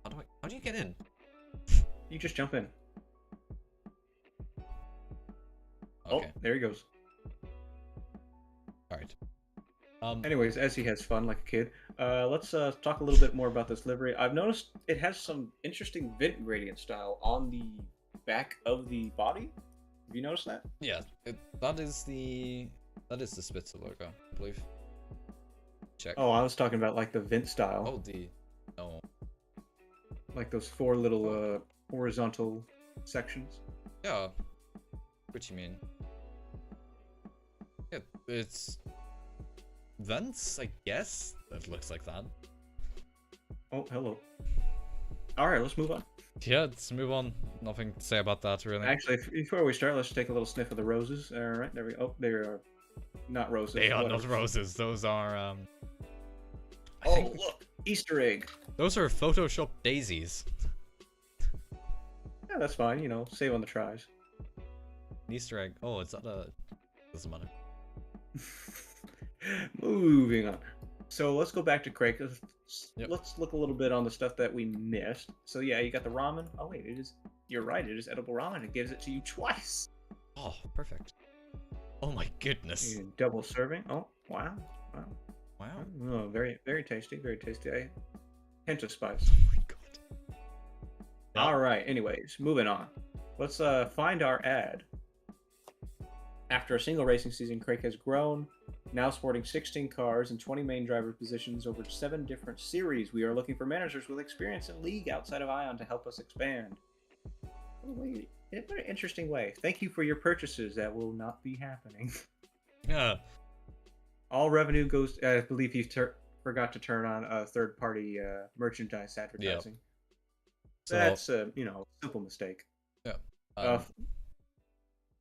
How do you get in? You just jump in. Okay. Oh, there he goes. Alright. Anyways, as he has fun like a kid, let's talk a little bit more about this livery. I've noticed it has some interesting vent gradient style on the back of the body. Have you noticed that? Yeah, that is the Spitzer logo, I believe. Check. Oh, I was talking about like the vent style. Oh, no. Like those four little horizontal sections. Yeah. What you mean? Yeah, it's vents, I guess. It looks like that. Oh, hello. All right, let's move on. Yeah, let's move on. Nothing to say about that, really. Actually, before we start, let's take a little sniff of the roses. All right, there we go. Oh, they are not roses. They are not roses. Those are, Oh, look! Easter egg! Those are Photoshop daisies. Yeah, that's fine. Save on the tries. An Easter egg. Oh, is that a... Doesn't matter. Moving on. So let's go back to Crake. Yep. Let's look a little bit on the stuff that we missed. So yeah, you got the ramen. Oh wait, you're right, it is edible ramen. It gives it to you twice. Oh, perfect. Oh my goodness. Double serving. Oh, wow. Wow. Oh, very, very tasty, very tasty. Hint of spice. Oh my god. Yep. All right, anyways, moving on. Let's find our ad. After a single racing season, Crake has grown, now sporting 16 cars and 20 main driver positions over 7 different series. We are looking for managers with experience in league outside of Ion to help us expand. Oh, wait, in a very interesting way. Thank you for your purchases. That will not be happening. Yeah. All revenue goes. I believe he forgot to turn on a third-party merchandise advertising. Yep. So, that's a simple mistake. Yeah.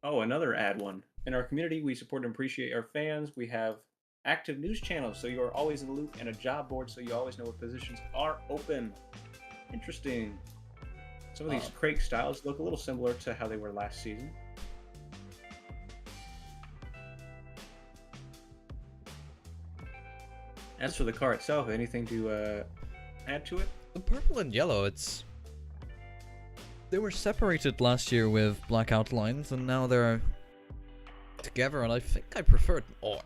Oh, another ad one. In our community, we support and appreciate our fans. We have active news channels, so you are always in the loop, and a job board, so you always know what positions are open. Interesting. Some of these Crake styles look a little similar to how they were last season. As for the car itself, anything to add to it? The purple and yellow, they were separated last year with black outlines, and now they're together, and I think I prefer it more.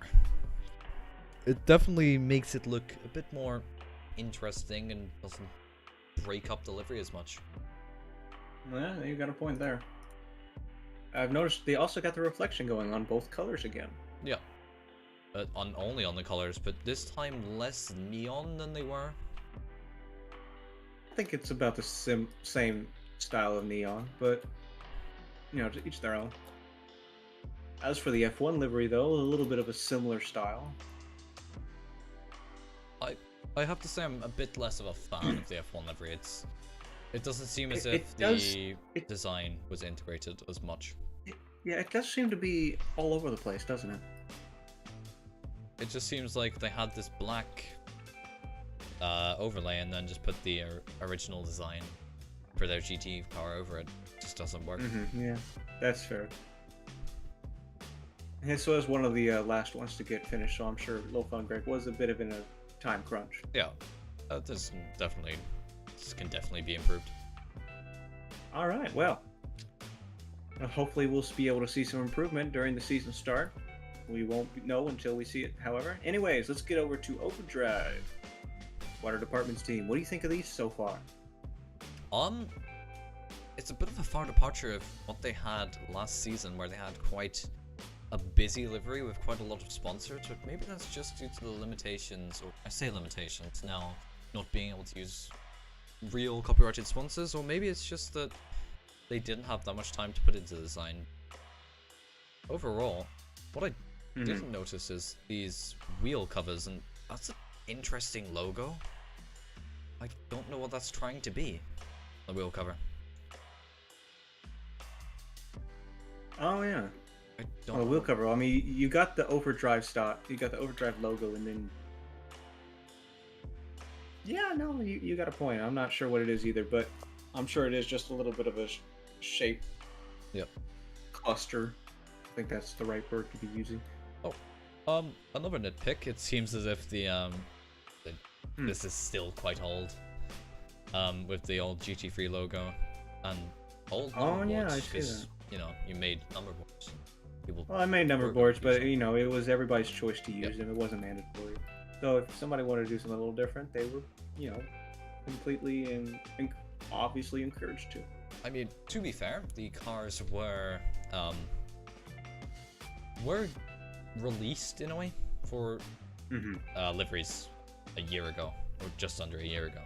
It definitely makes it look a bit more interesting and doesn't break up the livery as much. Yeah, you got a point there. I've noticed they also got the reflection going on both colors again. Yeah. Only on the colors, but this time less neon than they were. I think it's about the same style of neon, but you know, to each their own. As for the F1 livery, though, a little bit of a similar style. I have to say I'm a bit less of a fan of the F1 livery. It doesn't seem as if the design was integrated as much. Yeah, it does seem to be all over the place, doesn't it? It just seems like they had this black overlay and then just put the original design for their GT car over it. It just doesn't work. Yeah, that's fair. And so as one of the last ones to get finished, so I'm sure Lolfungreg was a bit of in a time crunch. Yeah, this can definitely be improved. All right, well, hopefully we'll be able to see some improvement during the season start. We won't know until we see it, however. Anyways, let's get over to Overdrive. WaterDepartment's team. What do you think of these so far? It's a bit of a far departure of what they had last season, where they had quite a busy livery with quite a lot of sponsors, but maybe that's just due to the limitations, or I say limitations now, not being able to use real copyrighted sponsors, or maybe it's just that they didn't have that much time to put into the design. Overall, what I didn't notice is these wheel covers, and that's an interesting logo. I don't know what that's trying to be, the wheel cover. Oh yeah. I don't know. Wheel cover. I mean, you got the Overdrive stock, you got the Overdrive logo, and then yeah, no, you got a point. I'm not sure what it is either, but I'm sure it is just a little bit of a shape. Yep. Cluster. I think that's the right word to be using. Oh, another nitpick. It seems as if this is still quite old. With the old GT3 logo and old number boards, I see that. You know, you made number boards. Well, I made number boards, but you know, it was everybody's choice to use them. It wasn't mandatory. So if somebody wanted to do something a little different, they were, you know, completely and obviously encouraged to. I mean, to be fair, the cars were released in a way for liveries a year ago, or just under a year ago.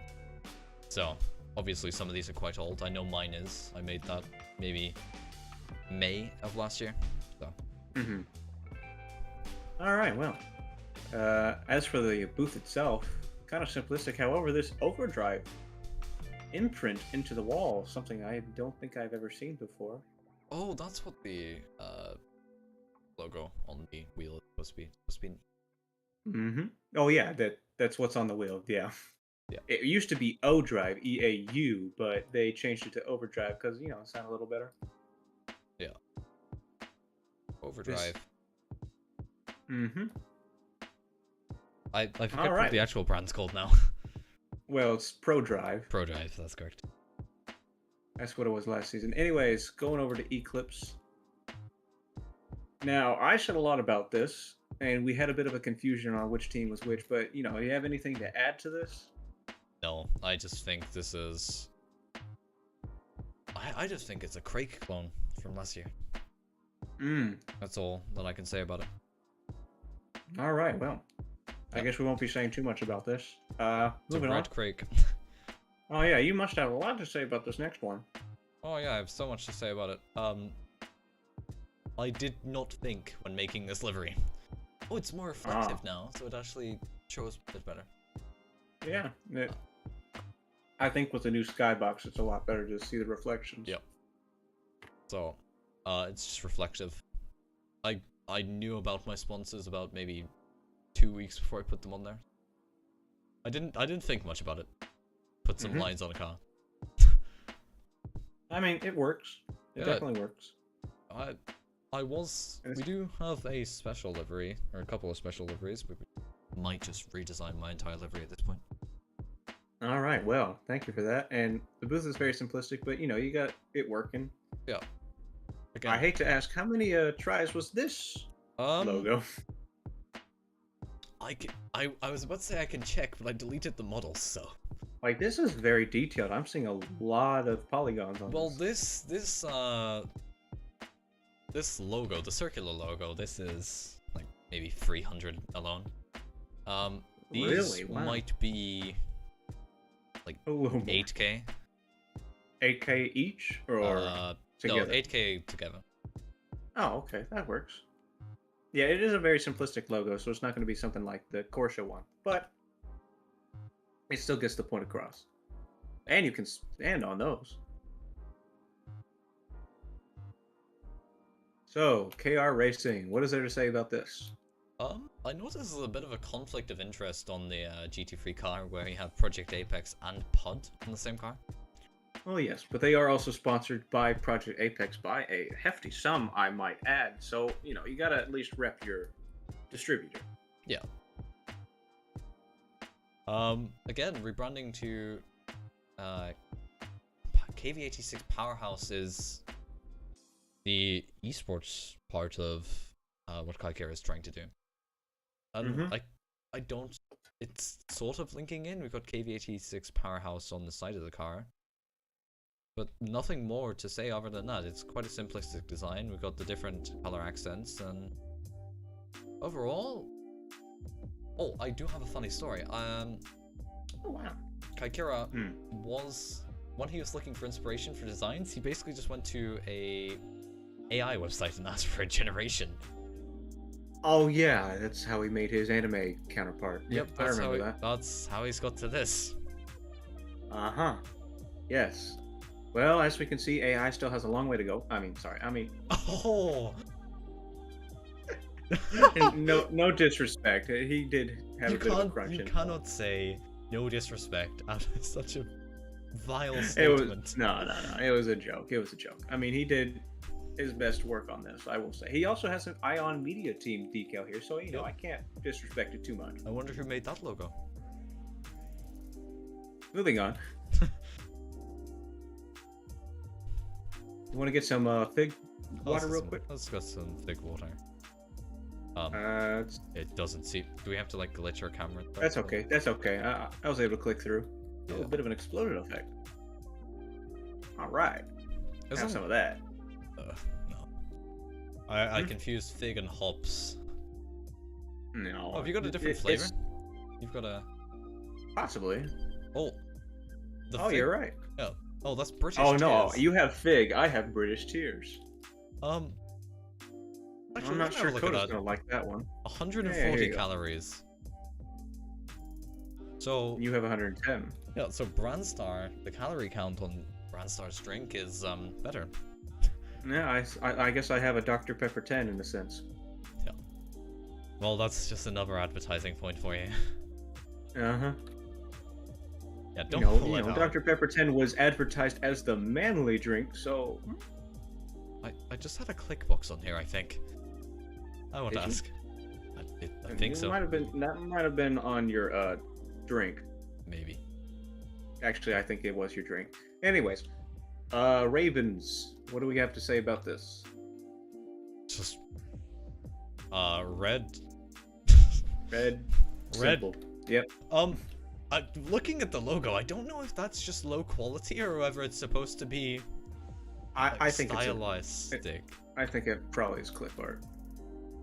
So obviously some of these are quite old. I know mine is. I made that maybe May of last year. So. All right. Well, as for the booth itself, kind of simplistic. However, this Overdrive imprint into the wall, something I don't think I've ever seen before. Oh, that's what the logo on the wheel is supposed to be. Oh yeah, that's what's on the wheel. Yeah. Yeah. It used to be O-Drive, E-A-U, but they changed it to Overdrive because, you know, it sounded a little better. Yeah. Overdrive. I forget what the actual brand's called now. Well, it's ProDrive. ProDrive, that's correct. That's what it was last season. Anyways, going over to Eclipse. Now, I said a lot about this, and we had a bit of a confusion on which team was which, but, you know, you have anything to add to this? No, I just think this is... I just think it's a Crake clone from last year. That's all that I can say about it. All right, well, I guess we won't be saying too much about this. Moving on. Crake. Oh yeah, you must have a lot to say about this next one. Oh yeah, I have so much to say about it. I did not think when making this livery. Oh, it's more reflective now, so it actually shows a bit better. Yeah, I think with the new skybox, it's a lot better to see the reflections. Yep. So, it's just reflective. I knew about my sponsors about maybe 2 weeks before I put them on there. I didn't think much about it. Put some lines on a car. I mean, it works. It definitely works. We do have a special livery, or a couple of special liveries. might just redesign my entire livery at this point. All right, well, thank you for that. And the booth is very simplistic, but you know, you got it working. Yeah. Again, I hate to ask, how many tries was this logo? I was about to say I can check, but I deleted the models, so. Like, this is very detailed. I'm seeing a lot of polygons on this. This logo, the circular logo, this is like maybe 300 alone. These really? Wow. might be like A little more. 8K. 8K each, or together? No, 8K together. Oh, okay, that works. Yeah, it is a very simplistic logo, so it's not going to be something like the KORSCHE one, but it still gets the point across. And you can stand on those. So, KR Racing, what is there to say about this? I noticed there's a bit of a conflict of interest on the GT3 car, where you have Project Apex and PUD on the same car. Well, yes, but they are also sponsored by Project Apex by a hefty sum, I might add. So, you know, you gotta at least rep your distributor. Yeah. Again, rebranding to KV86 Powerhouse is the esports part of what Kaikera is trying to do. And I don't. It's sort of linking in. We've got KV86 Powerhouse on the side of the car, but nothing more to say other than that. It's quite a simplistic design. We've got the different color accents, and overall, oh, I do have a funny story. Oh wow. Kaikera was, when he was looking for inspiration for designs, he basically just went to a AI website and asked for a generation. Oh yeah, that's how he made his anime counterpart. Yep, I remember that. That's how he's got to this. Uh-huh. Yes. Well, as we can see, AI still has a long way to go. Oh! no disrespect. He did have a bit of a crunch. You cannot say no disrespect out of such a vile statement. No. It was a joke. I mean, he did his best work on this, I will say. He also has an Ion Media Team decal here, so, you know, I can't disrespect it too much. I wonder who made that logo. Moving on. You want to get some fig water real quick? Let's get some fig water. It doesn't see. Do we have to like glitch our camera? That's okay. That's okay. I was able to click through. Yeah. A bit of an exploded effect. All right. Have some of that. No. I confused fig and hops. No. Oh, have you got a different flavor? You've got a. Possibly. Oh. Oh, you're right. Yeah. Oh, that's British. Oh no, tears. you have fig. I have British tears. Actually, I'm not sure Kota's gonna like that one. 140 calories. So you have 110. Yeah. So Brandstar, the calorie count on Brandstar's drink is better. Yeah, I guess I have a Dr. Pepper 10 in a sense. Yeah. Well, that's just another advertising point for you. Uh-huh. Yeah, don't pull it out. Dr. Pepper 10 was advertised as the manly drink, so... I just had a click box on here, I think. I won't ask. I think so. That might have been on your drink. Maybe. Actually, I think it was your drink. Anyways, Ravens. What do we have to say about this? Just red. Red. Simple. Yep. Looking at the logo, I don't know if that's just low quality or whether it's supposed to be I think stylized stick. I think it probably is clip art.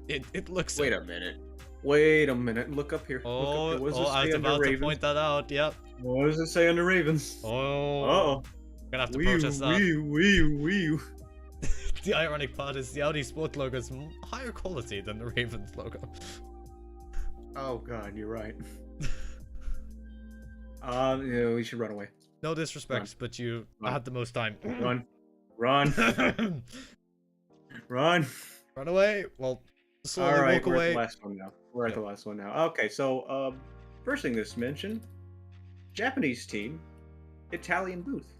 It looks. Wait a minute. Wait a minute. Look up here. Oh, I was about to point that out. Yep. What does it say under Ravens? Oh. Gonna have to protest that. The ironic part is the Audi Sport logo is higher quality than the Ravens logo. Oh god, you're right. Yeah, we should run away. No disrespect, but you had the most time. Run. Run away. Well, slowly walk away. We're at the last one now. We're at the last one now. Okay, so first thing that's mentioned, Japanese team, Italian booth.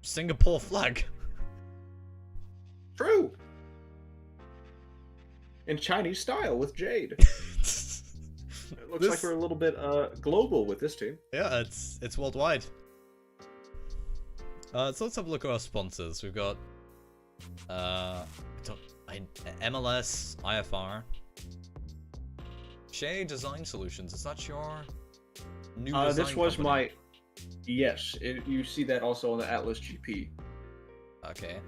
Singapore flag. True. In Chinese style with jade. It looks like we're a little bit global with this team. Yeah, it's worldwide. So let's have a look at our sponsors. We've got MLS, IFR, Shaea Design Solutions. Is that your new design This was company? my... Yes, you see that also on the Atlas GP. Okay.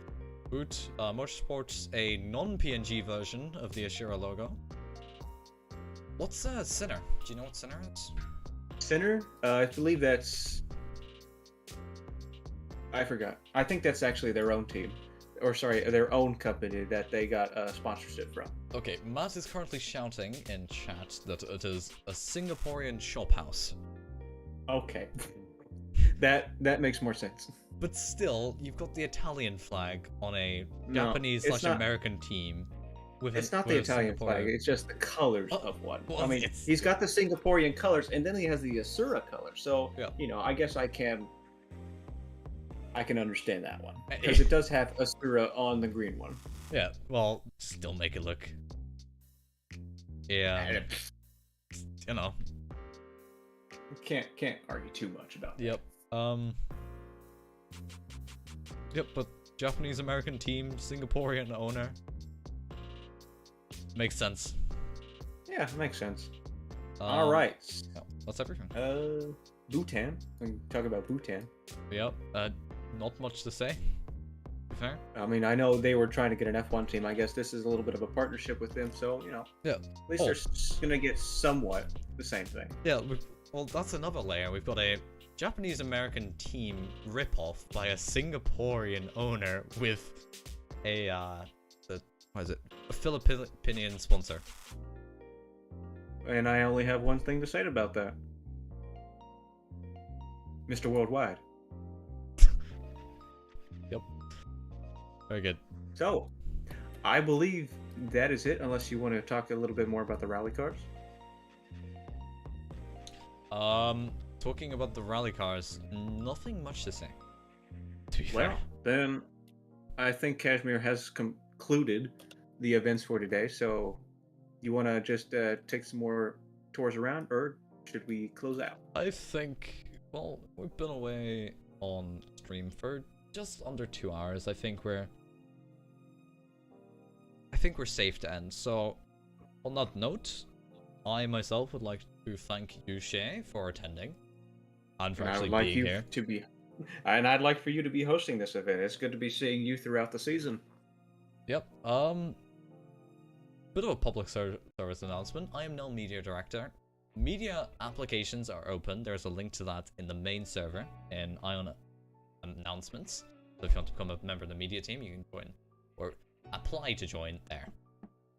Boot Motorsports, a non-PNG version of the Asura logo. What's Sinner? Do you know what Sinner is? Sinner? I believe that's... I forgot. I think that's actually their own team. Or sorry, their own company that they got sponsorship from. Okay, Matt is currently shouting in chat that it is a Singaporean shop house. Okay. That makes more sense. But still, you've got the Italian flag on a No, Japanese it's slash not- American team. It's not the Italian flag, it's just the colors of one. well, I mean, it's- he's got the Singaporean colors, and then he has the Asura colors. So, Yeah. you know, I guess I can understand that one. Because it does have Asura on the green one. Yeah, well, still make it look... Yeah, you know. Can't argue too much about that. Yep. Yep, but Japanese American team, Singaporean owner. Makes sense. Yeah, makes sense. All right. Yeah, that's everything. Bhutan. We can talk about Bhutan. Yep. Not much to say. To be fair. I mean, I know they were trying to get an F1 team. I guess this is a little bit of a partnership with them, so, you know. Yeah. At least they're going to get somewhat the same thing. Yeah, well, that's another layer. We've got a Japanese American team ripoff by a Singaporean owner with a what is it? A Filipinian sponsor. And I only have one thing to say about that. Mr. Worldwide. Yep. Very good. So, I believe that is it, unless you want to talk a little bit more about the rally cars. Talking about the rally cars, nothing much to say. To be Well, fair. then I think Kashmir has concluded the events for today. So, you want to just take some more tours around, or should we close out? I think, well, we've been away on stream for just under 2 hours. I think we're safe to end. So, on that note, I myself would like to thank you, Shaea, for attending and for actually being here. And I'd like for you to be hosting this event. It's good to be seeing you throughout the season. Yep. Bit of a public service announcement. I am now media director. Media applications are open. There's a link to that in the main server in Ion announcements. So if you want to become a member of the media team, you can join or apply to join there.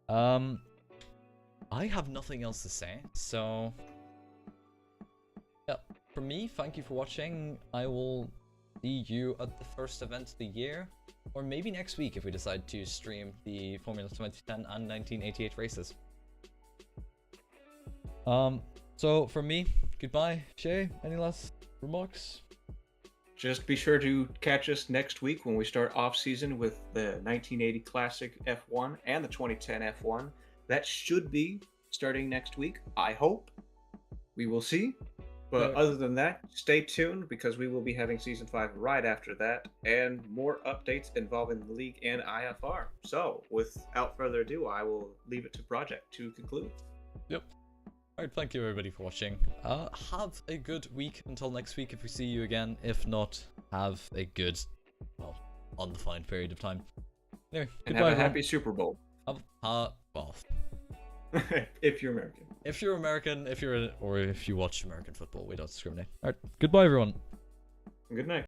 I have nothing else to say. So, yeah. For me, thank you for watching. I will see you at the first event of the year. Or maybe next week if we decide to stream the Formula 2010 and 1988 races. So for me, goodbye. Shaea, any last remarks? Just be sure to catch us next week when we start off season with the 1980 Classic F1 and the 2010 F1. That should be starting next week, I hope. We will see. But other than that, stay tuned because we will be having Season 5 right after that and more updates involving the League and IFR. So, without further ado, I will leave it to Project to conclude. Yep. Alright, thank you everybody for watching. Have a good week until next week if we see you again. If not, have a good, well, undefined period of time. Anyway, And goodbye have a everyone. happy Super Bowl. Well, If you're American. if you're American, or if you watch American football, we don't discriminate. Alright, goodbye everyone. Good night.